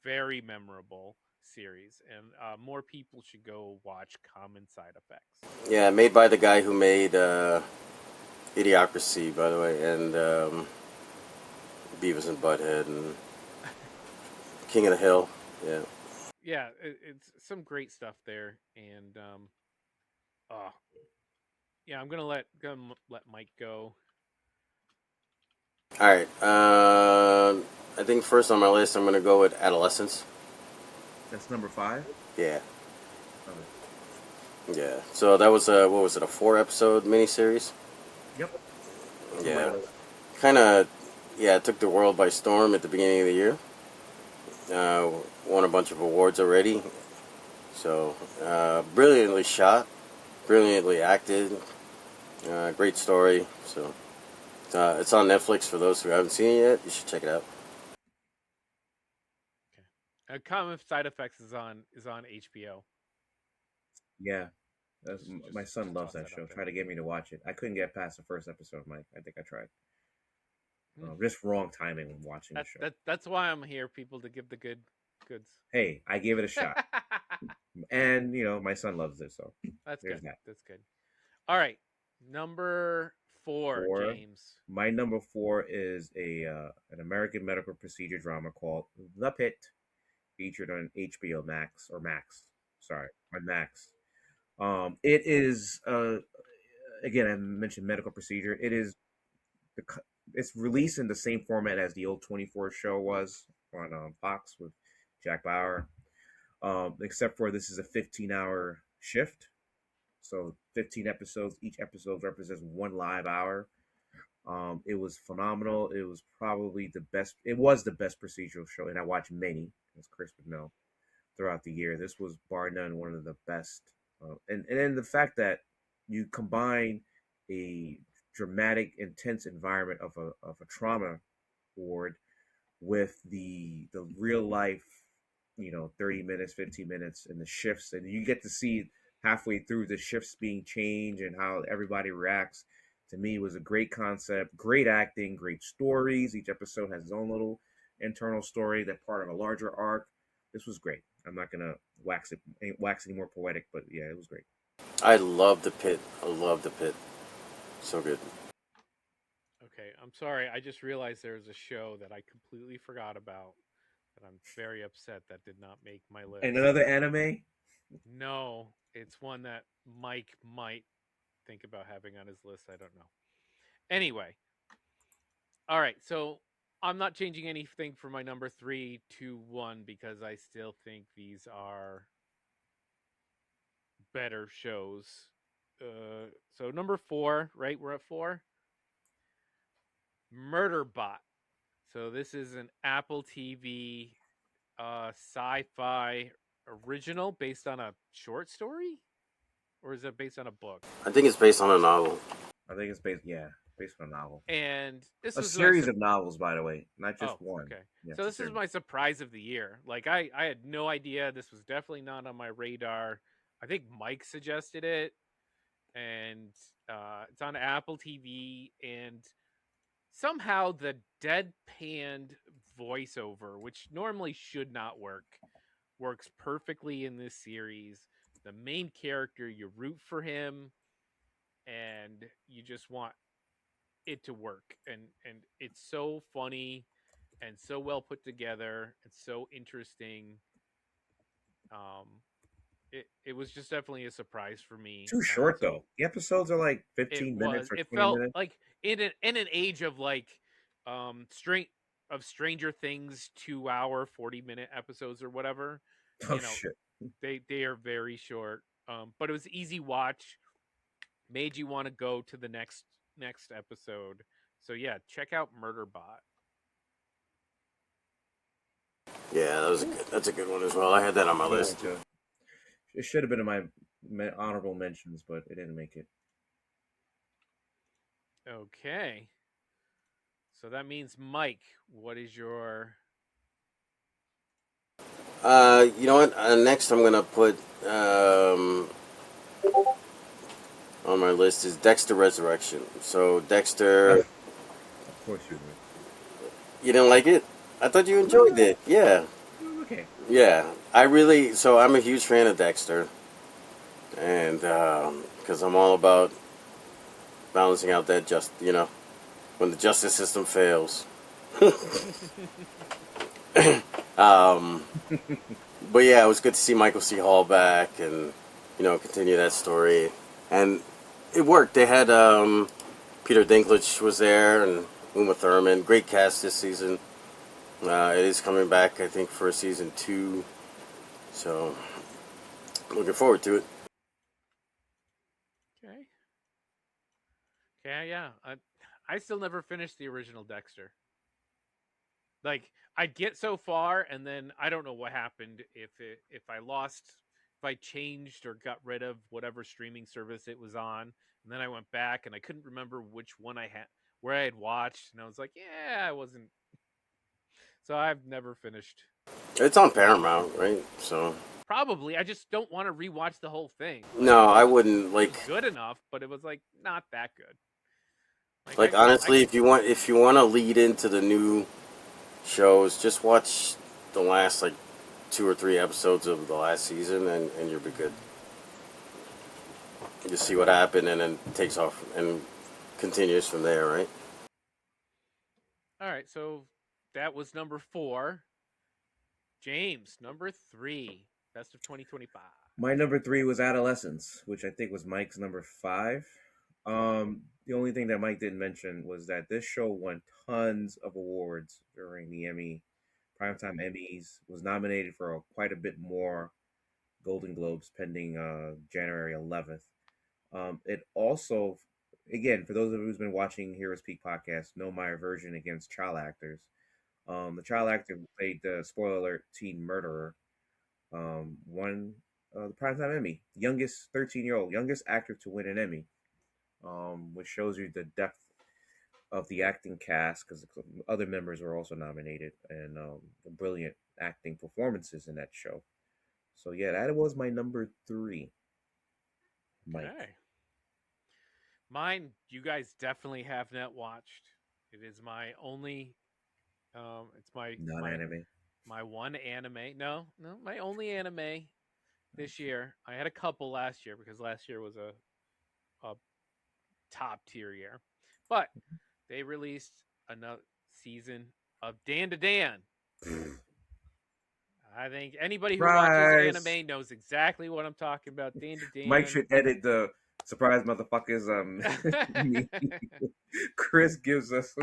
Very memorable series, and more people should go watch Common Side Effects. Yeah, made by the guy who made Idiocracy, by the way, and Beavis and Butthead, and King of the Hill. Yeah. Yeah, it's some great stuff there, and oh yeah, I'm gonna let Mike go. All right. I think first on my list, I'm gonna go with Adolescence. That's number 5. Yeah. Okay. Yeah. So that was a what was it? A 4-episode miniseries. Yep. Yeah. Kind of. Yeah, it took the world by storm at the beginning of the year. Won a bunch of awards already. So brilliantly shot, brilliantly acted, great story. So it's on Netflix for those who haven't seen it yet. You should check it out. Okay. Common Side Effects is on HBO. Yeah. My Just son loves toss that that show. out there. Tried to get me to watch it. I couldn't get past the first episode, Mike. I think I tried. Hmm. Just wrong timing when watching the show. That's why I'm here, people, to give the goods. Hey, I gave it a shot, and my son loves it, so That's there's good. that. That's good. All right, number 4, 4. James. My number 4 is an American medical procedure drama called The Pit, featured on HBO Max or Max. Sorry, on Max. It is again, I mentioned medical procedure. The it's released in the same format as the old 24 show was on Fox with Jack Bauer, except for this is a 15-hour shift. So 15 episodes. Each episode represents one live hour. It was phenomenal. It was probably the best. It was the best procedural show, and I watched many, as Chris would know, throughout the year. This was bar none one of the best. And then the fact that you combine a dramatic, intense environment of a trauma ward with the real life, 30 minutes, 15 minutes, and the shifts, and you get to see halfway through the shifts being changed and how everybody reacts. To me, was a great concept, great acting, great stories. Each episode has its own little internal story that part of a larger arc. This was great. I'm not gonna wax any more poetic, but yeah, it was great. I love The Pit. I love The Pit. So good. Okay, I'm sorry. I just realized there was a show that I completely forgot about that I'm very upset that did not make my list. And another anime? No, it's one that Mike might think about having on his list. I don't know. Anyway, all right. So I'm not changing anything for my number 3 to 1 because I still think these are better shows. So number 4, right? We're at 4. Murderbot. So this is an Apple TV sci-fi original based on a short story, or is it based on a book? I think it's based on a novel. I think it's based on a novel. And this A was series of novels, by the way, not just one. Okay. Yeah, So this is my surprise of the year. Like I had no idea. This was definitely not on my radar. I think Mike suggested it, and it's on Apple TV. And somehow the deadpanned voiceover, which normally should not work, works perfectly in this series. The main character, you root for him, and you just want it to work. And it's so funny and so well put together and so interesting. Um, it was just definitely a surprise for me. too short So though. The episodes are like it 15 minutes was. or It 20 felt minutes. like in an age of like Stranger Things 2 hour 40-minute episodes or whatever. Oh You know, shit. they are very short. But it was easy watch. Made you want to go to the next episode. So yeah, check out Murderbot. Yeah, that's a good one as well. I had that on my list. It should have been in my honorable mentions, but it didn't make it. Okay. So that means Mike. What is your? You know what? Next, I'm gonna put on my list is Dexter Resurrection. So Dexter, Of course you would. you didn't like it? I thought you enjoyed No, it. Yeah, okay. yeah. I'm a huge fan of Dexter, and because I'm all about balancing out that when the justice system fails. um, but yeah, it was good to see Michael C. Hall back and continue that story, and it worked. They had Peter Dinklage was there and Uma Thurman. Great cast this season. It is coming back, I think, for season 2. So looking forward to it. Okay. Yeah. I still never finished the original Dexter. Like I'd get so far, and then I don't know what happened. If I lost, if I changed or got rid of whatever streaming service it was on, and then I went back and I couldn't remember which one I had, where I had watched, and I was like, yeah, I wasn't. So I've never finished. It's on Paramount, right? So Probably, I just don't want to rewatch the whole thing. Like no, I wouldn't it was like. good enough, but it was like not that good. Like Like honestly, if you want to lead into the new shows, just watch the last like 2 or 3 episodes of the last season, and you'll be good. You see what happened, and then takes off and continues from there, right? All right, so that was number 4. James, number 3, best of 2025. My number 3 was Adolescence, which I think was Mike's number 5. The only thing that Mike didn't mention was that this show won tons of awards during the Primetime Emmys, was nominated for quite a bit more Golden Globes pending January 11th. It also, again, for those of you who's been watching Heroes Peak podcast, know my aversion against child actors. The child actor who played the spoiler alert teen murderer won the Primetime Emmy, youngest 13-year-old, youngest actor to win an Emmy, which shows you the depth of the acting cast because other members were also nominated and the brilliant acting performances in that show. So yeah, that was my number 3, Mike. Okay. Mine, you guys definitely have not watched. It is my only. It's Non-anime. my one anime. No, my only anime this year. I had a couple last year because last year was a top tier year, but they released another season of Dan to Dan. I think anybody who watches Surprise! anime knows exactly what I'm talking about. Dan to Mike Dan. should edit the surprise motherfuckers. Chris gives us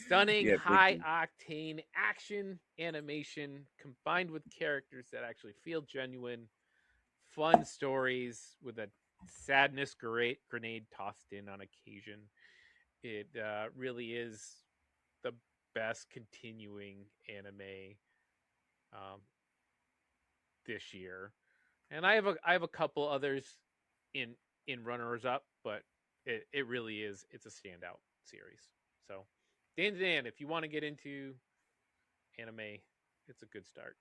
Stunning, yeah, thank high you. octane action animation combined with characters that actually feel genuine, fun stories with a sadness grenade tossed in on occasion. It really is the best continuing anime um, this year, and I have a couple others in runners up, but it really is it's a standout series. So Dan, if you want to get into anime, it's a good start.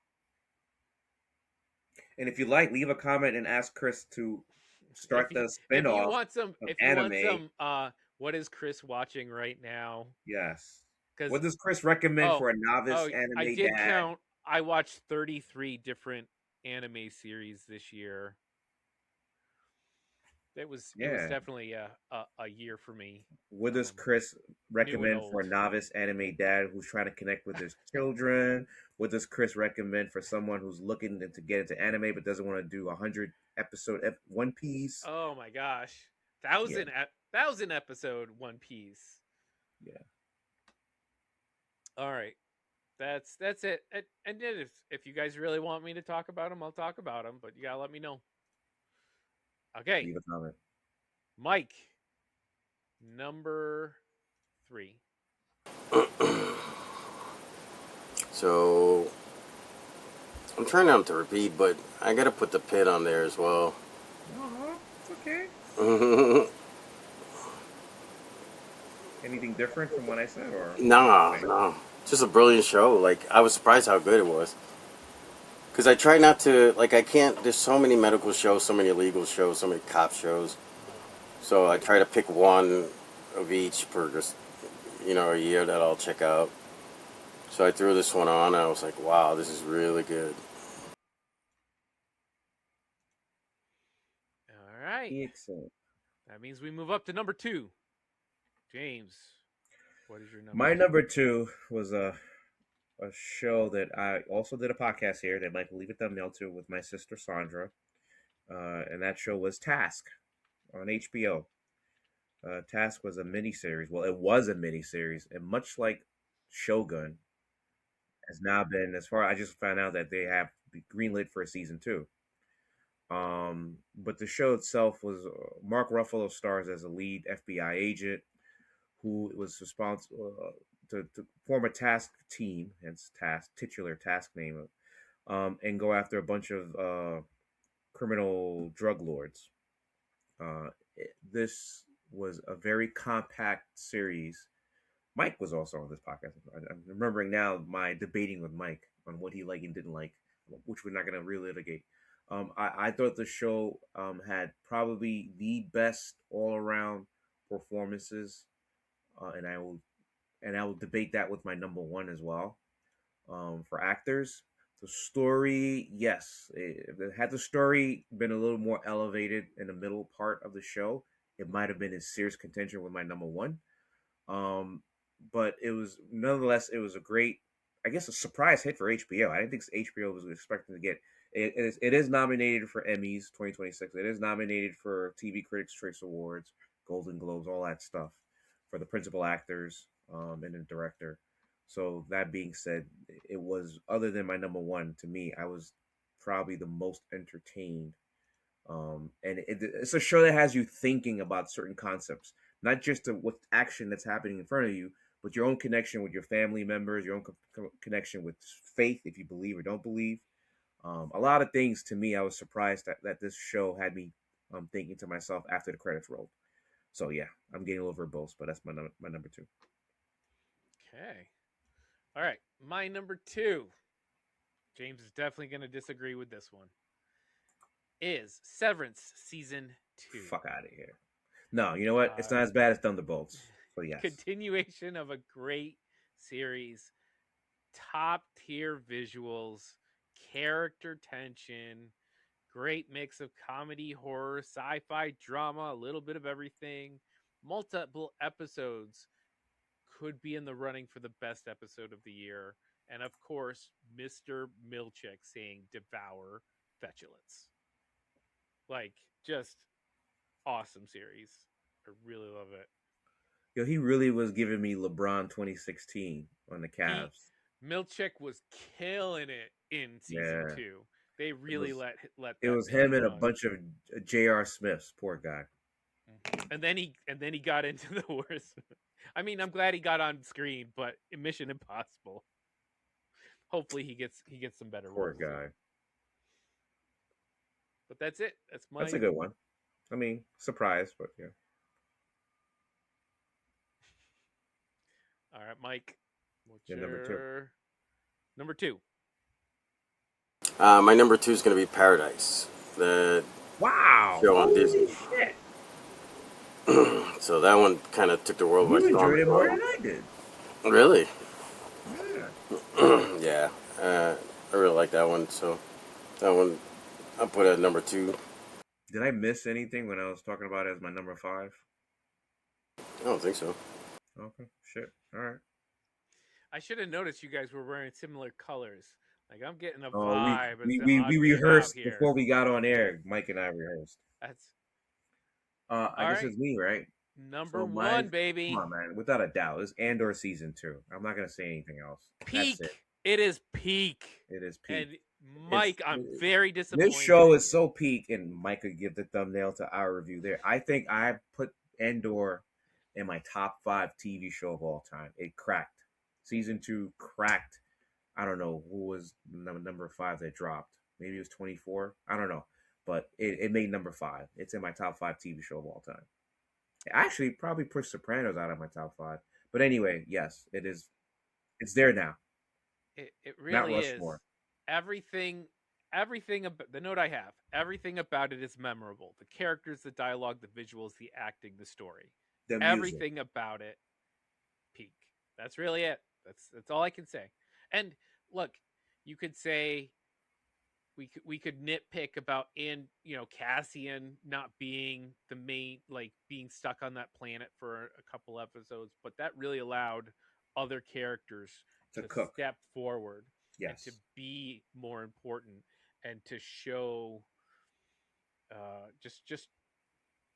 And if you like, leave a comment and ask Chris to start the If you spinoff want some of if you want anime. some what is Chris watching right now? Yes. Because What does Chris recommend for a novice I anime did dad? count. I watched 33 different anime series this year. It was Yeah. definitely a year for me. What does Um, Chris New and recommend for old. a novice anime dad who's trying to connect with his children? What does Chris recommend for someone who's looking to get into anime but doesn't want to do 100 episode One Piece? Oh my gosh, Yeah, thousand episode One Piece. yeah. All right, that's it. And then if you guys really want me to talk about them, I'll talk about them. But you gotta let me know. Okay, Leave a comment. Mike, number 3. So I'm trying not to repeat, but I gotta put the pit on there as well. Uh-huh. It's okay. Anything different from what I said, or No, same? no, just a brilliant show. Like I was surprised how good it was. Because I try not to like I can't. There's so many medical shows, so many legal shows, so many cop shows. So I try to pick one of each per a year that I'll check out. So I threw this one on. And I was like, wow, this is really good. All right. Excellent. That means we move up to number 2. James, what is your number My 2? number two was a show that I also did a podcast here that Mike will leave a thumbnail to with my sister Sandra, and that show was Task on HBO. Task was a miniseries. Well, it was a miniseries, and much like Shogun has now been, as far I just found out that they have greenlit for a season two. But the show itself was Mark Ruffalo stars as a lead FBI agent who was responsible to form a task team, hence task titular task name, and go after a bunch of criminal drug lords. This was a very compact series. Mike was also on this podcast. I'm remembering now my debating with Mike on what he liked and didn't like, which we're not going to relitigate. I thought the show had probably the best all around performances, and I will debate that with my number one as well. For actors, the story, yes, had the story been a little more elevated in the middle part of the show, it might have been in serious contention with my number one. Um, but it was nonetheless, it was a great, I guess, a surprise hit for HBO. I didn't think HBO was expecting to get. It is nominated for Emmys 2026. It is nominated for TV Critics Choice Awards, Golden Globes, all that stuff for the principal actors and the director. So that being said, it was, other than my number one, to me, I was probably the most entertained, and it's a show that has you thinking about certain concepts, not just what action that's happening in front of you, but your own connection with your family members, your own connection with faith, if you believe or don't believe. A lot of things, to me, I was surprised that this show had me thinking to myself after the credits rolled. So yeah, I'm getting a little verbose, but that's my number two. Okay. All right. My number 2. James is definitely going to disagree with this one. Is Severance season 2. Fuck out of here. No, you know what? It's not as bad as Thunderbolts. So yes. Continuation of a great series, top tier visuals, character tension, great mix of comedy, horror, sci-fi, drama, a little bit of everything. Multiple episodes could be in the running for the best episode of the year. And of course, Mr. Milchick saying devour fetulence. Like, just awesome series. I really love it. Yo, he really was giving me LeBron 2016 on the He Cavs. Milchick was killing it in season Yeah, 2. They it really was let it that was man him and a run. bunch of J.R. Smiths. Poor guy. And then he got into the worst. I mean, I'm glad he got on screen, but Mission Impossible. Hopefully he gets some better Poor roles. guy. But that's it. That's That's my a good one. I mean, surprise, but yeah. All right, Mike. What's Yeah, number two. your number 2? My number two is going to be Paradise, the Wow! show on Holy Disney. shit! So that one kind of took the world by You storm enjoyed it as more well. than I did. Really? Yeah. Yeah. I really like that one. So that one, I'll put at number two. Did I miss anything when I was talking about it as my number five? I don't think so. Okay, shit. All right. I should have noticed you guys were wearing similar colors. Like, I'm getting a Oh, we vibe as we the we, odd we man out rehearsed here. before we got on air. Mike and I rehearsed. That's I all guess right. it's me, right? Number So 1, mine, come baby. on, man, without a doubt, it's Andor season two. I'm not gonna say anything else. That's it. Peak. It is peak. It is peak. And It's Mike, I'm very this disappointed show in is you. so peak, and Mike could give the thumbnail to our review there. I think I put Andor in my top five TV show of all time. It cracked. Season two cracked. I don't know who was number five that dropped. Maybe it was 24. I don't know, but it made number five. It's in my top five TV show of all time. Actually, probably push Sopranos out of my top five. But anyway, yes, it is. It's there now. It Not really is. Rushmore. Everything everything about the note I have, everything about it is memorable. The characters, the dialogue, the visuals, the acting, the story. The music. Everything about it peak. That's really it. That's all I can say. And look, you could say we could nitpick about in Cassian not being the main, like being stuck on that planet for a couple episodes, but that really allowed other characters To to cook. step forward and to Yes. be more important and to show just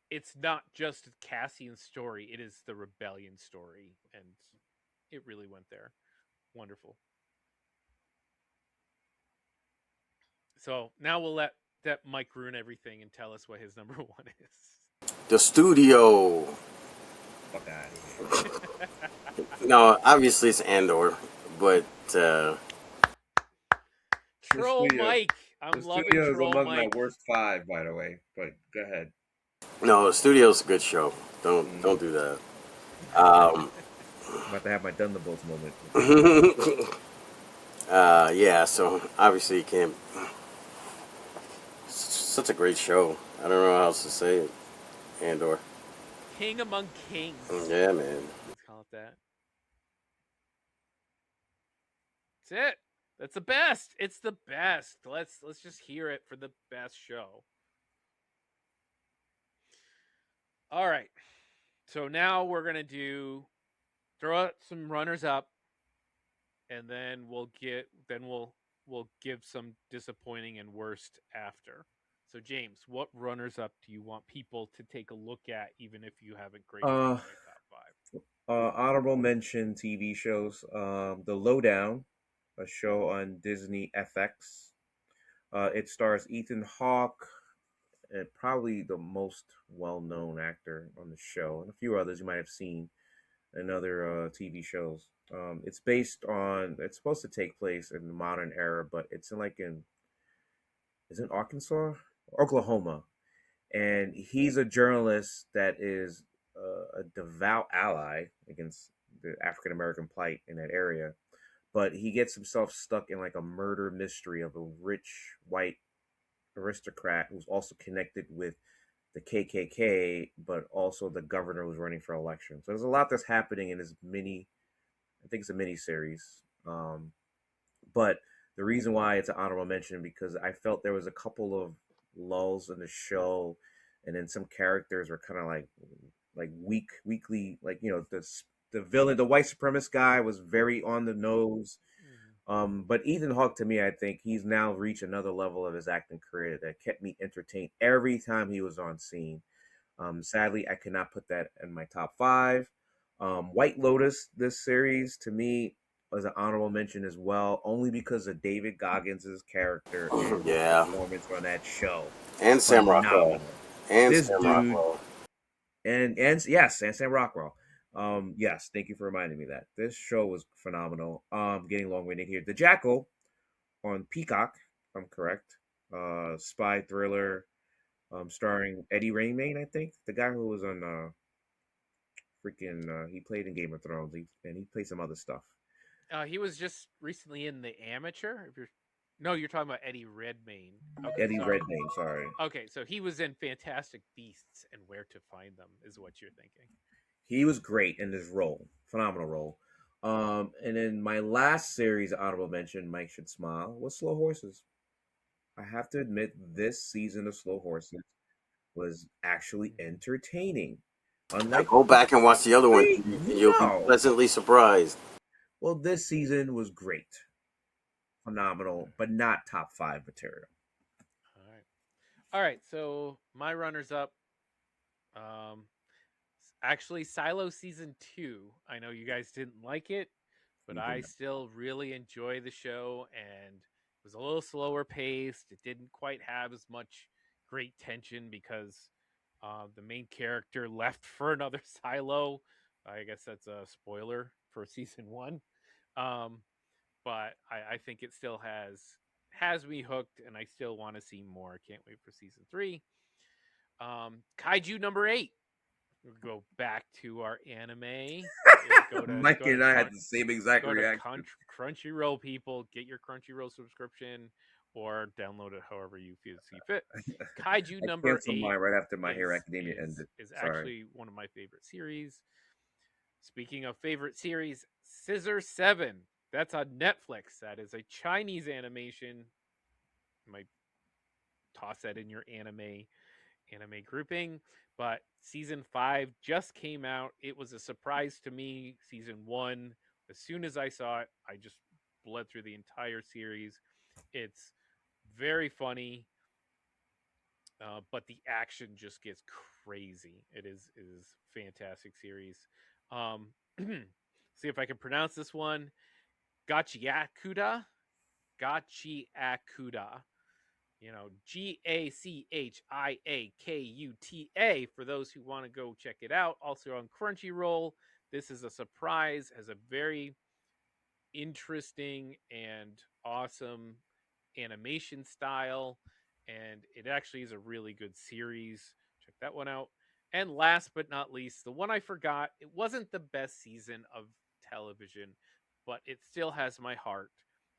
it's not just Cassian's story, it is the rebellion story, and it really went there. Wonderful. So now we'll let Mike ruin everything and tell us what his number one is. The studio. Fuck out of here. No, obviously it's Andor, but The Troll studio. Mike. I'm The loving studio is Troll among my Mike. worst five, by the way. But go ahead. no, the studio's a good show. Don't do that. I'm about to have my Thunderbolts moment. Yeah, so obviously you can't. Such a great show. I don't know how else to say it. Andor. King among kings. Yeah, man. Let's call it that. That's it. That's the best. It's the best. Let's just hear it for the best show. All right. So now we're gonna throw out some runners up, and then we'll give some disappointing and worst after. So James, what runners up do you want people to take a look at, even if you haven't graded it Uh, in your top five? Honorable mention TV shows. The Lowdown, a show on Disney FX. It stars Ethan Hawke, and probably the most well-known actor on the show, and a few others you might have seen in other TV shows. It's based on. It's supposed to take place in the modern era, but it's in like in is it Arkansas, Oklahoma, and he's a journalist that is a devout ally against the African American plight in that area. But he gets himself stuck in like a murder mystery of a rich white aristocrat who's also connected with the KKK, but also the governor who's running for election. So there's a lot that's happening in this mini. I think it's a mini series. But the reason why it's an honorable mention because I felt there was a couple of lulls in the show, and then some characters were kind of like weekly, like the villain, the white supremacist guy was very on the nose. Mm-hmm. But Ethan Hawke, to me, I think he's now reached another level of his acting career that kept me entertained every time he was on scene. Sadly, I cannot put that in my top five. White Lotus, this series, to me, was an honorable mention as well, only because of David Goggins' character and his Yeah. performance on that show. And Sam Rockwell. Phenomenal. And This Sam dude, Rockwell. and yes, and Sam Rockwell. Yes, thank you for reminding me that this show was phenomenal. Getting long winded here. The Jackal on Peacock, if I'm correct. Spy thriller, starring Eddie Redmayne, I think, the guy who was on freaking. He played in Game of Thrones, and he played some other stuff. He was just recently in The Amateur. If you're No, you're talking about Eddie Redmayne. Okay, Eddie sorry. Redmayne, sorry. Okay, so he was in Fantastic Beasts and Where to Find Them, is what you're thinking. He was great in this role, phenomenal role. And then my last series honorable mention, Mike Should Smile, was Slow Horses. I have to admit, this season of Slow Horses was actually entertaining. Now Unlike go back and watch the other one. wait, You'll be no. pleasantly surprised. Well, this season was great, phenomenal, but not top five material. All right. All right, so my runners up, um actually Silo season 2. I know you guys didn't like it, but You did I not. still really enjoy the show, and it was a little slower paced. It didn't quite have as much great tension because the main character left for another silo. I guess that's a spoiler for season 1. Um, but I think it still has me hooked, and I still want to see more. Can't wait for season 3. Kaiju number 8. We'll go back to our anime. Mike and I had the same exact reaction. Crunchyroll, people, get your Crunchyroll subscription or download it however you see fit. Kaiju number canceled 8 mine right after My Hero Academia ended. is actually one of my favorite series. Speaking of favorite series, Scissor 7. That's on Netflix. That is a Chinese animation. You might toss that in your anime grouping. But season 5 just came out. It was a surprise to me. Season 1, as soon as I saw it, I just bled through the entire series. It's very funny, but the action just gets crazy. It is fantastic series. See if I can pronounce this one. Gachiakuda. Gachiakuda. GACHIAKUTA for those who want to go check it out. Also on Crunchyroll. This is a surprise, has a very interesting and awesome animation style, and it actually is a really good series. Check that one out. And last but not least, the one I forgot, it wasn't the best season of television, but it still has my heart,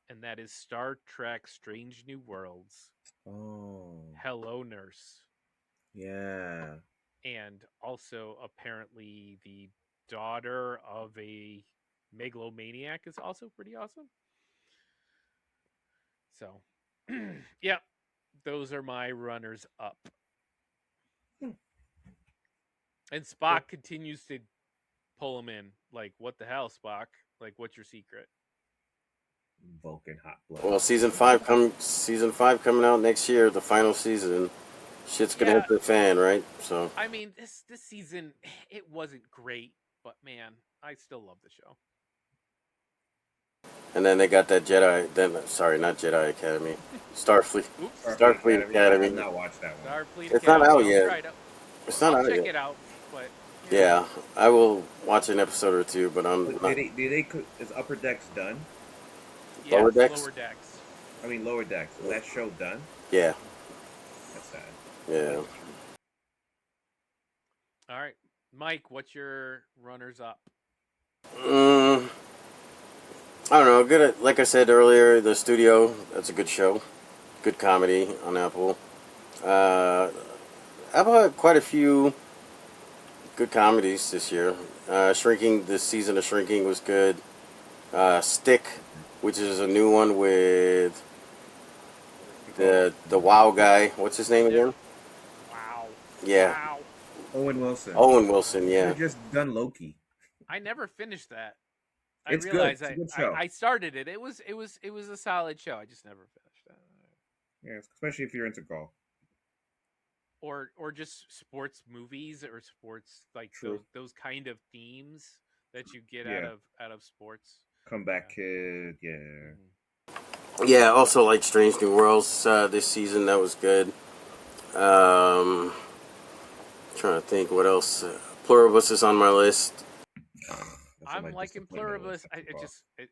and that is Star Trek Strange New Worlds. Oh. Hello, Nurse. Yeah. And also, apparently, the daughter of a megalomaniac is also pretty awesome. So, yeah, those are my runners up. And Spock continues to pull him in. Like, what the hell, Spock? Like, what's your secret? Vulcan hot blood. Well, season 5 coming out next year, the final season. Shit's gonna hit the fan, right? So I mean, this season it wasn't great, but man, I still love the show. And then they got that not Jedi Academy, Starfleet Academy. I did not watch that one. Starfleet it's Academy. not out yet. It's not out yet. Check it out, but yeah, I will watch an episode or two. But I'm. Is Upper Decks done? Yeah, Lower Decks. I mean Lower Decks. Is that show done? Yeah. That's sad. Yeah. All right, Mike, what's your runners up? I don't know. Good. Like I said earlier, The Studio. That's a good show. Good comedy on Apple. Apple had quite a few good comedies this year. Shrinking. This season of Shrinking was good. Stick, which is a new one with the WoW guy. What's his name again? Wow. Yeah. Wow. Owen Wilson. Yeah. They're just done Loki. I never finished that. It's realized good. It's a good show. I started it. It was a solid show. I just never finished it. Yeah, especially if you're into golf. Or just sports movies or sports like those kind of themes that you get out of sports. Comeback Kid, yeah. Mm-hmm. Yeah, also like Strange New Worlds this season. That was good. Trying to think what else. Pluribus is on my list. I'm liking Pluribus.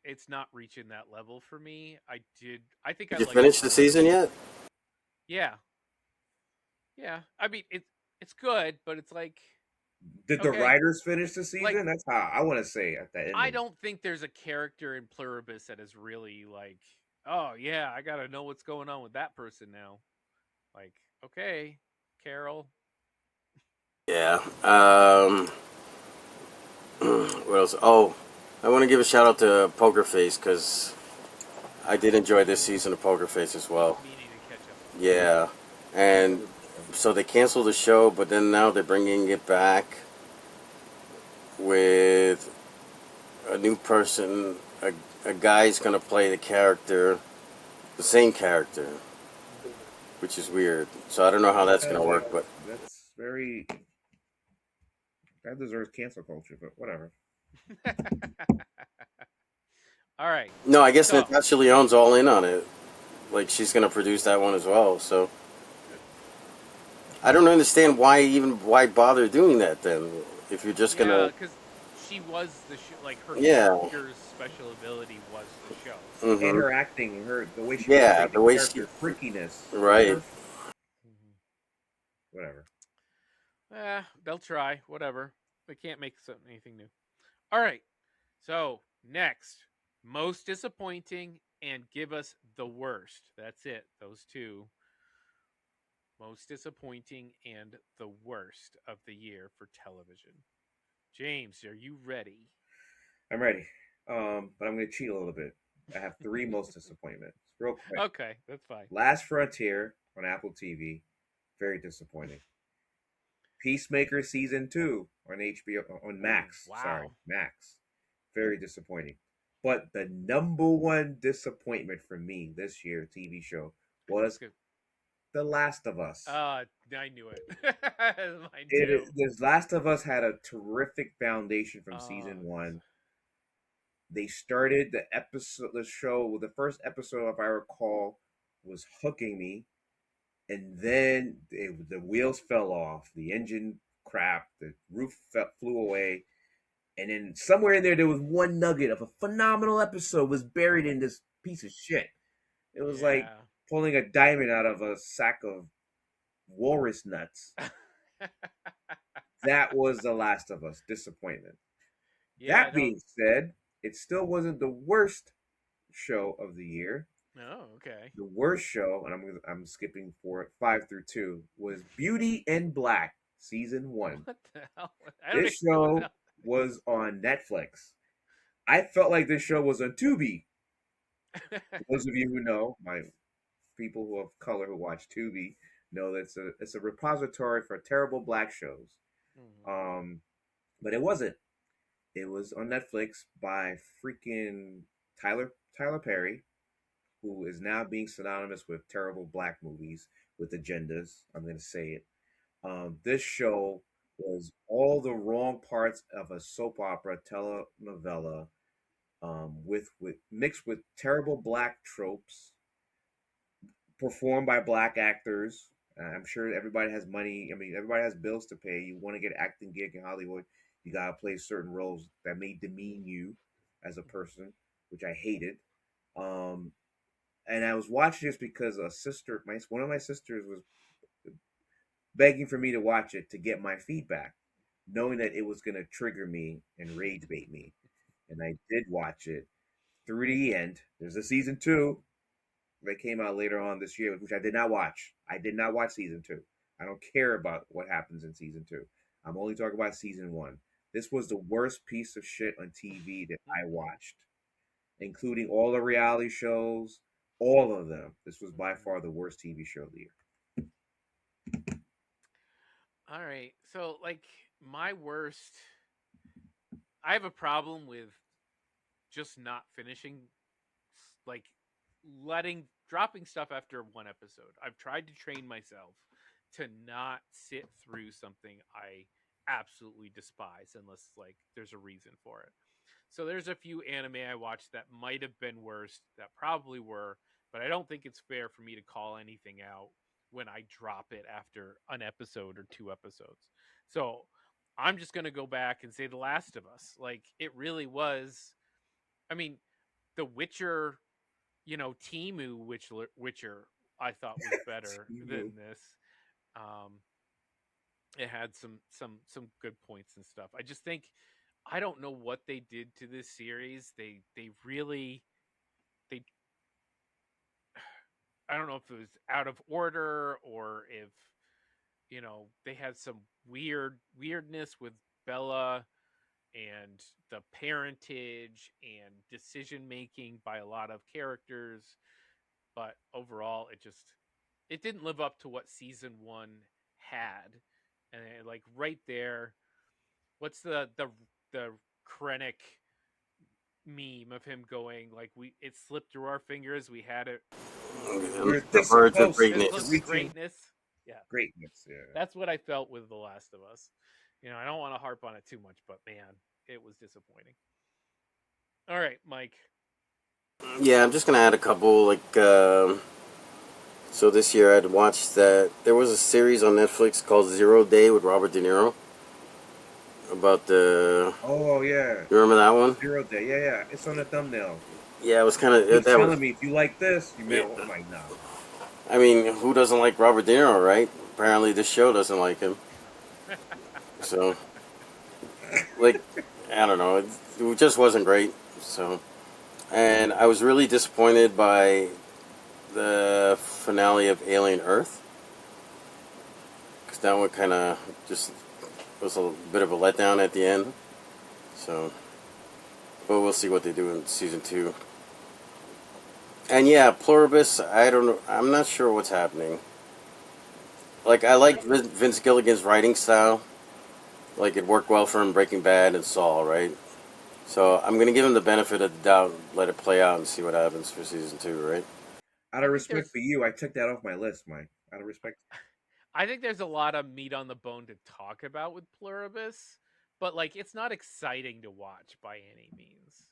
It's not reaching that level for me. Did you finish the season yet? Yeah. Yeah. I mean, it's good, but it's like. Did the writers finish the season? Like, that's how I want to say at the end. I don't think there's a character in Pluribus that is really like, oh yeah, I gotta know what's going on with that person now. Like, okay, Carol. Yeah. What else? Oh, I want to give a shout out to Poker Face because I did enjoy this season of Poker Face as well. Meaning to catch up. Yeah, and so they canceled the show, but then now they're bringing it back with a new person. A guy's gonna play the same character, which is weird. So I don't know how that's gonna work, but that's very. That deserves cancel culture, but whatever. All right. No, I guess Natasha Lyonne's all in on it. Like she's gonna produce that one as well. So I don't understand why bother doing that then if you're just gonna. Yeah, because she was the show. Like her character's special ability was the show. Mm-hmm. And her acting, the way she. The way she freakiness. Right. Whatever. They'll try. Whatever. They can't make anything new. All right. So next, most disappointing and give us the worst. That's it. Those two. Most disappointing and the worst of the year for television. James, are you ready? I'm ready. But I'm going to cheat a little bit. I have three most disappointments. Real quick. Okay, that's fine. Last Frontier on Apple TV, very disappointing. Peacemaker season 2 on HBO on Max. Wow. Sorry, Max. Very disappointing. But the number one disappointment for me this year TV show was The Last of Us. I knew it. Mine too. The Last of Us had a terrific foundation from season 1. They started the show, the first episode, if I recall, was hooking me, and then the wheels fell off, the engine crapped, the roof flew away, and then somewhere in there was one nugget of a phenomenal episode was buried in this piece of shit. It was like pulling a diamond out of a sack of walrus nuts. That was The Last of Us. Disappointment. That being said, it still wasn't the worst show of the year. Oh, okay. The worst show, and I'm skipping 5 through 2, was Beauty and Black season 1. What the hell? This show was on Netflix. I felt like this show was on Tubi. Those of you who know, my people who of color who watch Tubi know that it's a repository for terrible black shows. But it wasn't. It was on Netflix by freaking Tyler Perry, who is now being synonymous with terrible black movies with agendas. I'm going to say it. This show was all the wrong parts of a soap opera telenovela, with mixed with terrible black tropes, performed by black actors. I'm sure everybody has money. I mean, everybody has bills to pay. You want to get an acting gig in Hollywood, you gotta play certain roles that may demean you as a person, which I hated. And I was watching this because one of my sisters was begging for me to watch it to get my feedback, knowing that it was gonna trigger me and rage bait me. And I did watch it through the end. There's a season 2 that came out later on this year, which I did not watch. I did not watch season 2. I don't care about what happens in season 2. I'm only talking about season 1. This was the worst piece of shit on TV that I watched, including all the reality shows, all of them. This was by far the worst TV show of the year. All right. So, like, my worst, I have a problem with just not finishing, like, dropping stuff after one episode. I've tried to train myself to not sit through something I absolutely despise unless, like, there's a reason for it. So there's a few anime I watched that might have been worse, that probably were, but I don't think it's fair for me to call anything out when I drop it after an episode or 2 episodes. So I'm just going to go back and say The Last of Us. Like, it really was. I mean, The Witcher, Timu Witcher, I thought was better than this. It had some good points and stuff. I just think, I don't know what they did to this series. They really, I don't know if it was out of order or if, they had some weirdness with Bella and the parentage and decision making by a lot of characters. But overall, it didn't live up to what season 1 had. And like right there, what's the Krennic meme of him going like, it slipped through our fingers, we had it, the verge of greatness. Yeah, greatness. Yeah, that's what I felt with The Last of Us. I don't want to harp on it too much, but man, it was disappointing. All right, Mike. Yeah, I'm just gonna add a couple. So this year I'd watched that there was a series on Netflix called 0 Day with Robert De Niro about the. Oh yeah. You remember that one? 0 Day. Yeah. It's on the thumbnail. Yeah, it was kind of. He's telling me, if you like this, you may. I'm like, no. I mean, who doesn't like Robert De Niro, right? Apparently, this show doesn't like him. So, like, I don't know, it just wasn't great. So, and I was really disappointed by the finale of Alien Earth because that one kind of just was a bit of a letdown at the end. So, but we'll see what they do in season 2. And yeah, Pluribus, I don't know. I'm not sure what's happening. Like, I like Vince Gilligan's writing style. Like, it worked well for him Breaking Bad and Saul, right? So I'm gonna give him the benefit of the doubt, let it play out, and see what happens for season 2, right? Out I of think respect there's for you, I took that off my list, Mike. Out of respect. I think there's a lot of meat on the bone to talk about with Pluribus, but like it's not exciting to watch by any means.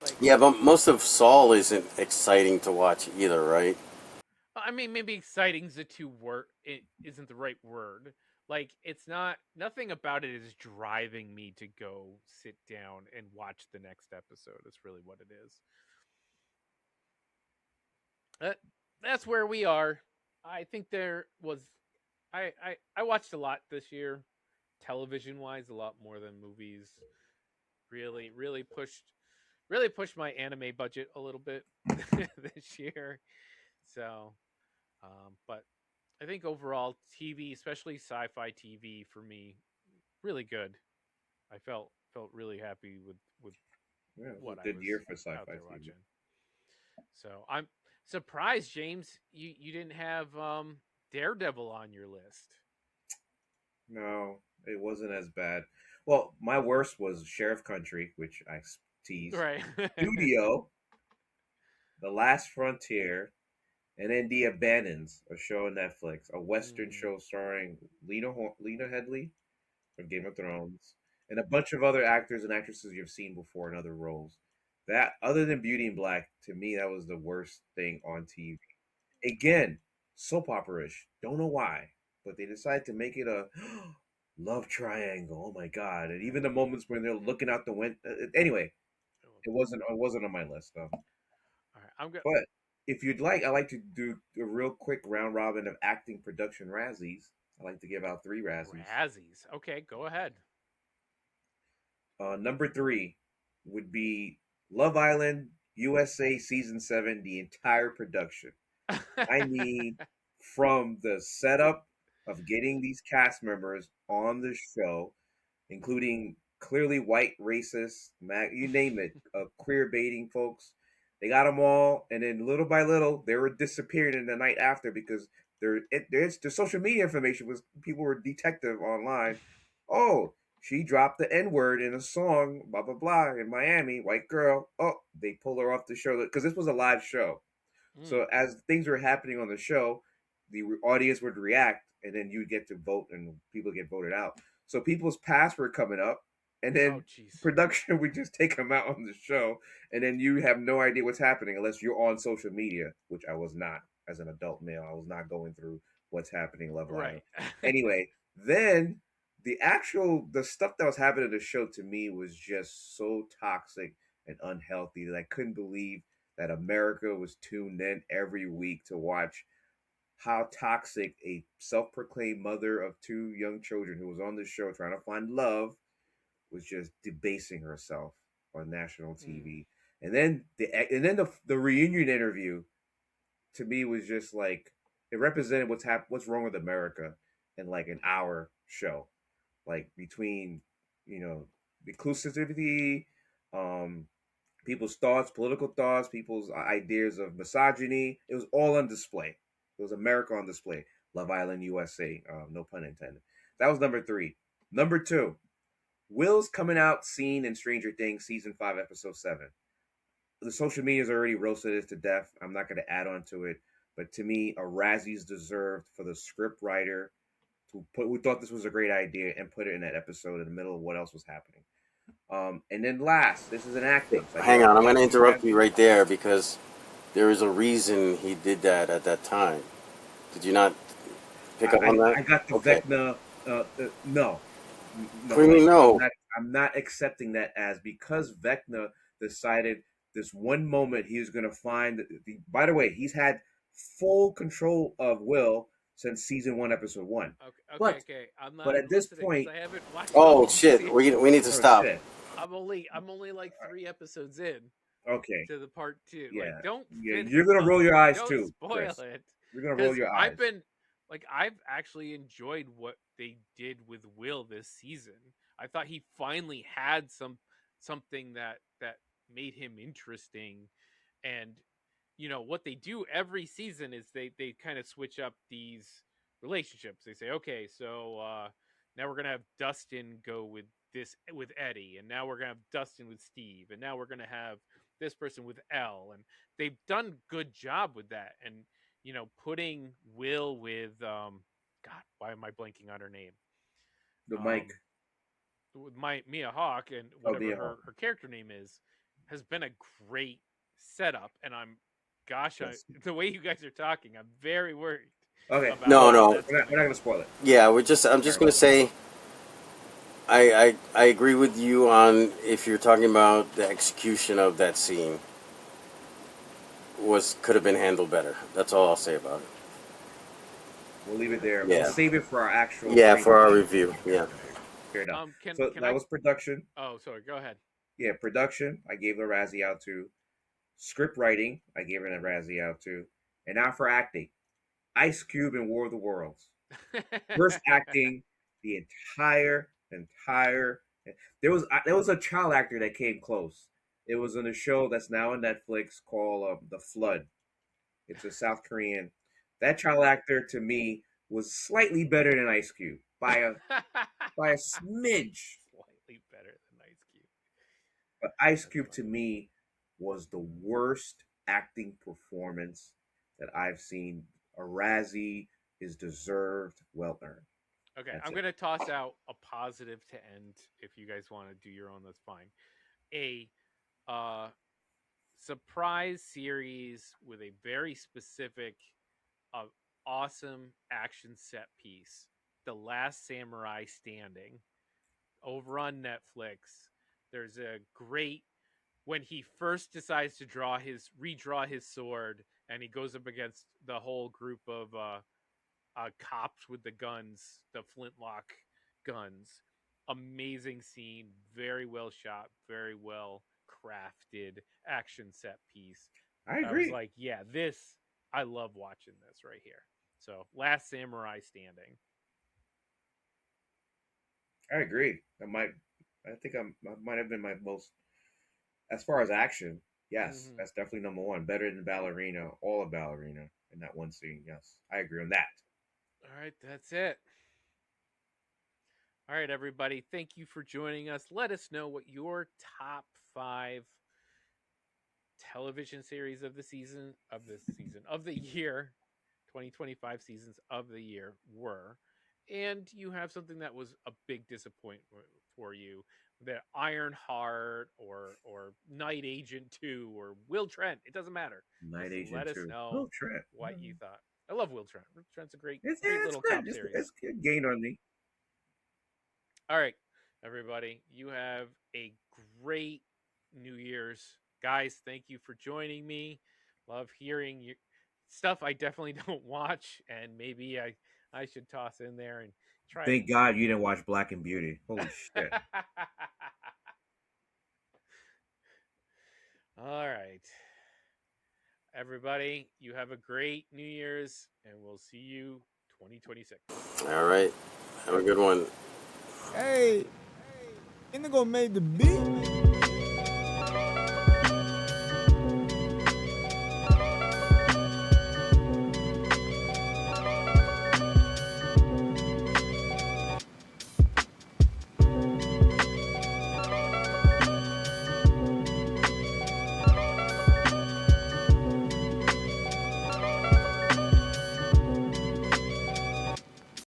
Like Yeah, but most of Saul isn't exciting to watch either, right? I mean maybe exciting's the two word it isn't the right word. Like it's not nothing about it is driving me to go sit down and watch the next episode. Is really what it is. That, that's where we are. I think there was I watched a lot this year, television wise, a lot more than movies. Really pushed my anime budget a little bit this year. So, but I think overall TV, especially sci-fi TV, for me, really good. I felt really happy with Yeah, it was what a I good was year for out sci-fi there TV. watching. So I'm surprised, James, you didn't have Daredevil on your list. No, it wasn't as bad. Well, my worst was Sheriff Country, which I teased. Right. Studio, The Last Frontier, and then The Abandons, a show on Netflix, a Western Mm, show starring Lena Headley from Game of Thrones, and a bunch of other actors and actresses you've seen before in other roles. That, other than Beauty and Black, to me, that was the worst thing on TV. Again, soap opera-ish. Don't know why, but they decided to make it a love triangle. Oh my god! And even the moments when they're looking out the window. Anyway, it wasn't on my list though. all right, I'm good. But if you'd like, I like to do a real quick round robin of acting production Razzies. I like to give out three Razzies. Razzies. Okay, go ahead. Number three would be Love Island USA season 7, the entire production. I mean, from the setup of getting these cast members on the show, including clearly white racists, you name it, queer baiting folks. They got them all, and then little by little, they were disappearing in the night after because there's the social media information was people were detective online. Oh, she dropped the N word in a song, blah blah blah, in Miami. White girl. Oh, they pulled her off the show because this was a live show. Mm. So as things were happening on the show, the audience would react, and then you get to vote, and people get voted out. So people's pasts were coming up, and Oh, then jeez. production would just take them out on the show, and then you have no idea what's happening unless you're on social media, which I was not as an adult male. I was not going through what's happening in Love Island. Right. Anyway, then the stuff that was happening in the show to me was just so toxic and unhealthy that I couldn't believe that America was tuned in every week to watch how toxic a self-proclaimed mother of two young children who was on the show trying to find love was just debasing herself on national Mm. TV. And then the reunion interview to me was just like it represented what's wrong with America in like an hour show, like between inclusivity, um, people's thoughts, political thoughts, people's ideas of misogyny. It was all on display. It was America on display. Love Island USA, no pun intended. That was number three. Number two, Will's coming out scene in Stranger Things season 5, episode 7. The social media's already roasted it to death. I'm not going to add on to it, but to me, a Razzie's deserved for the script writer who thought this was a great idea and put it in that episode in the middle of what else was happening. And then last, this is an acting, so I give Hang out on, I'm two going to acting interrupt you Razzies. right there because there is a reason he did that at that time. Did you not pick up on that? I got the Okay. Vecna. No, What no, do you mean Mike. I'm no? not. I'm not accepting that as because Vecna decided this one moment he was going to find. By the way, he's had full control of Will since season 1, episode 1. Okay, But okay. I'm but not at this listening because point, I haven't watched the Oh whole shit, series. we need to oh stop. shit. I'm only like 3 episodes in Okay, to the part 2. Like, yeah, don't yeah. finish. You're gonna roll your eyes Don't too, spoil Chris. it. You're gonna roll Because your I've eyes. been like, I've actually enjoyed what they did with Will this season. I thought he finally had something that made him interesting. And what they do every season is they kind of switch up these relationships. They say, okay, so now we're gonna have Dustin go with Eddie, and now we're gonna have Dustin with Steve, and now we're gonna have this person with Elle, and they've done good job with that. And putting Will with God, why am I blanking on her name? The mic. Um, with my Mia Hawk and Oh, whatever the her character name is, has been a great setup. And gosh, yes. the way you guys are talking, I'm very worried Okay. about No, Well, how no. that's we're gonna not go. gonna spoil it. Yeah, I'm All just right. gonna say I agree with you on if you're talking about the execution of that scene could have been handled better. That's all I'll say about it. We'll leave it there. We'll Yeah. save it for our actual Yeah, ranking for our show. review. Yeah. Fair enough. Can So can that I? was production. Oh, sorry. Go ahead. Yeah, production. I gave a Razzie out to. Script writing. I gave it a Razzie out to. And now for acting. Ice Cube in War of the Worlds. Worst acting the entire. There was a child actor that came close. It was in a show that's now on Netflix called The Flood. It's a South Korean. That child actor to me was slightly better than Ice Cube by a smidge. Slightly better than Ice Cube. But Ice That's Cube to funny. me was the worst acting performance that I've seen. A Razzie is deserved, well earned. Okay, That's I'm it. gonna toss out a positive to end. If you guys want to do your own, that's fine. A uh, surprise series with a very specific, uh, awesome action set piece. The Last Samurai Standing over on Netflix. There's a great when he first decides to redraw his sword, and he goes up against the whole group of cops with the guns, the flintlock guns. Amazing scene, very well shot, very well crafted action set piece. I I was agree. like, yeah, I love watching this right here. So, Last Samurai Standing. I agree. I think I might have been my most, as far as action. Yes, Mm-hmm. that's definitely number one. Better than Ballerina, all of Ballerina in that one scene. Yes, I agree on that. All right, that's it. All right, everybody. Thank you for joining us. Let us know what your top 5 television series of the year 2025 seasons of the year were, and you have something that was a big disappointment for you, that Ironheart or Night Agent 2 or Will Trent, it doesn't matter. Night Just let Agent us 2. know Oh, Trent. what you thought. I love Will Trent. Will Trent's a great Yeah, it's little good. cop It's, series. it's good. Gain on me. All right, everybody, you have a great New Year's. Guys, thank you for joining me. Love hearing your stuff I definitely don't watch, and maybe I should toss in there and try. Thank God you didn't watch Black and Beauty. Holy shit. All right. Everybody, you have a great New Year's, and we'll see you 2026. All right. Have a good one. Hey, Indigo made the beat.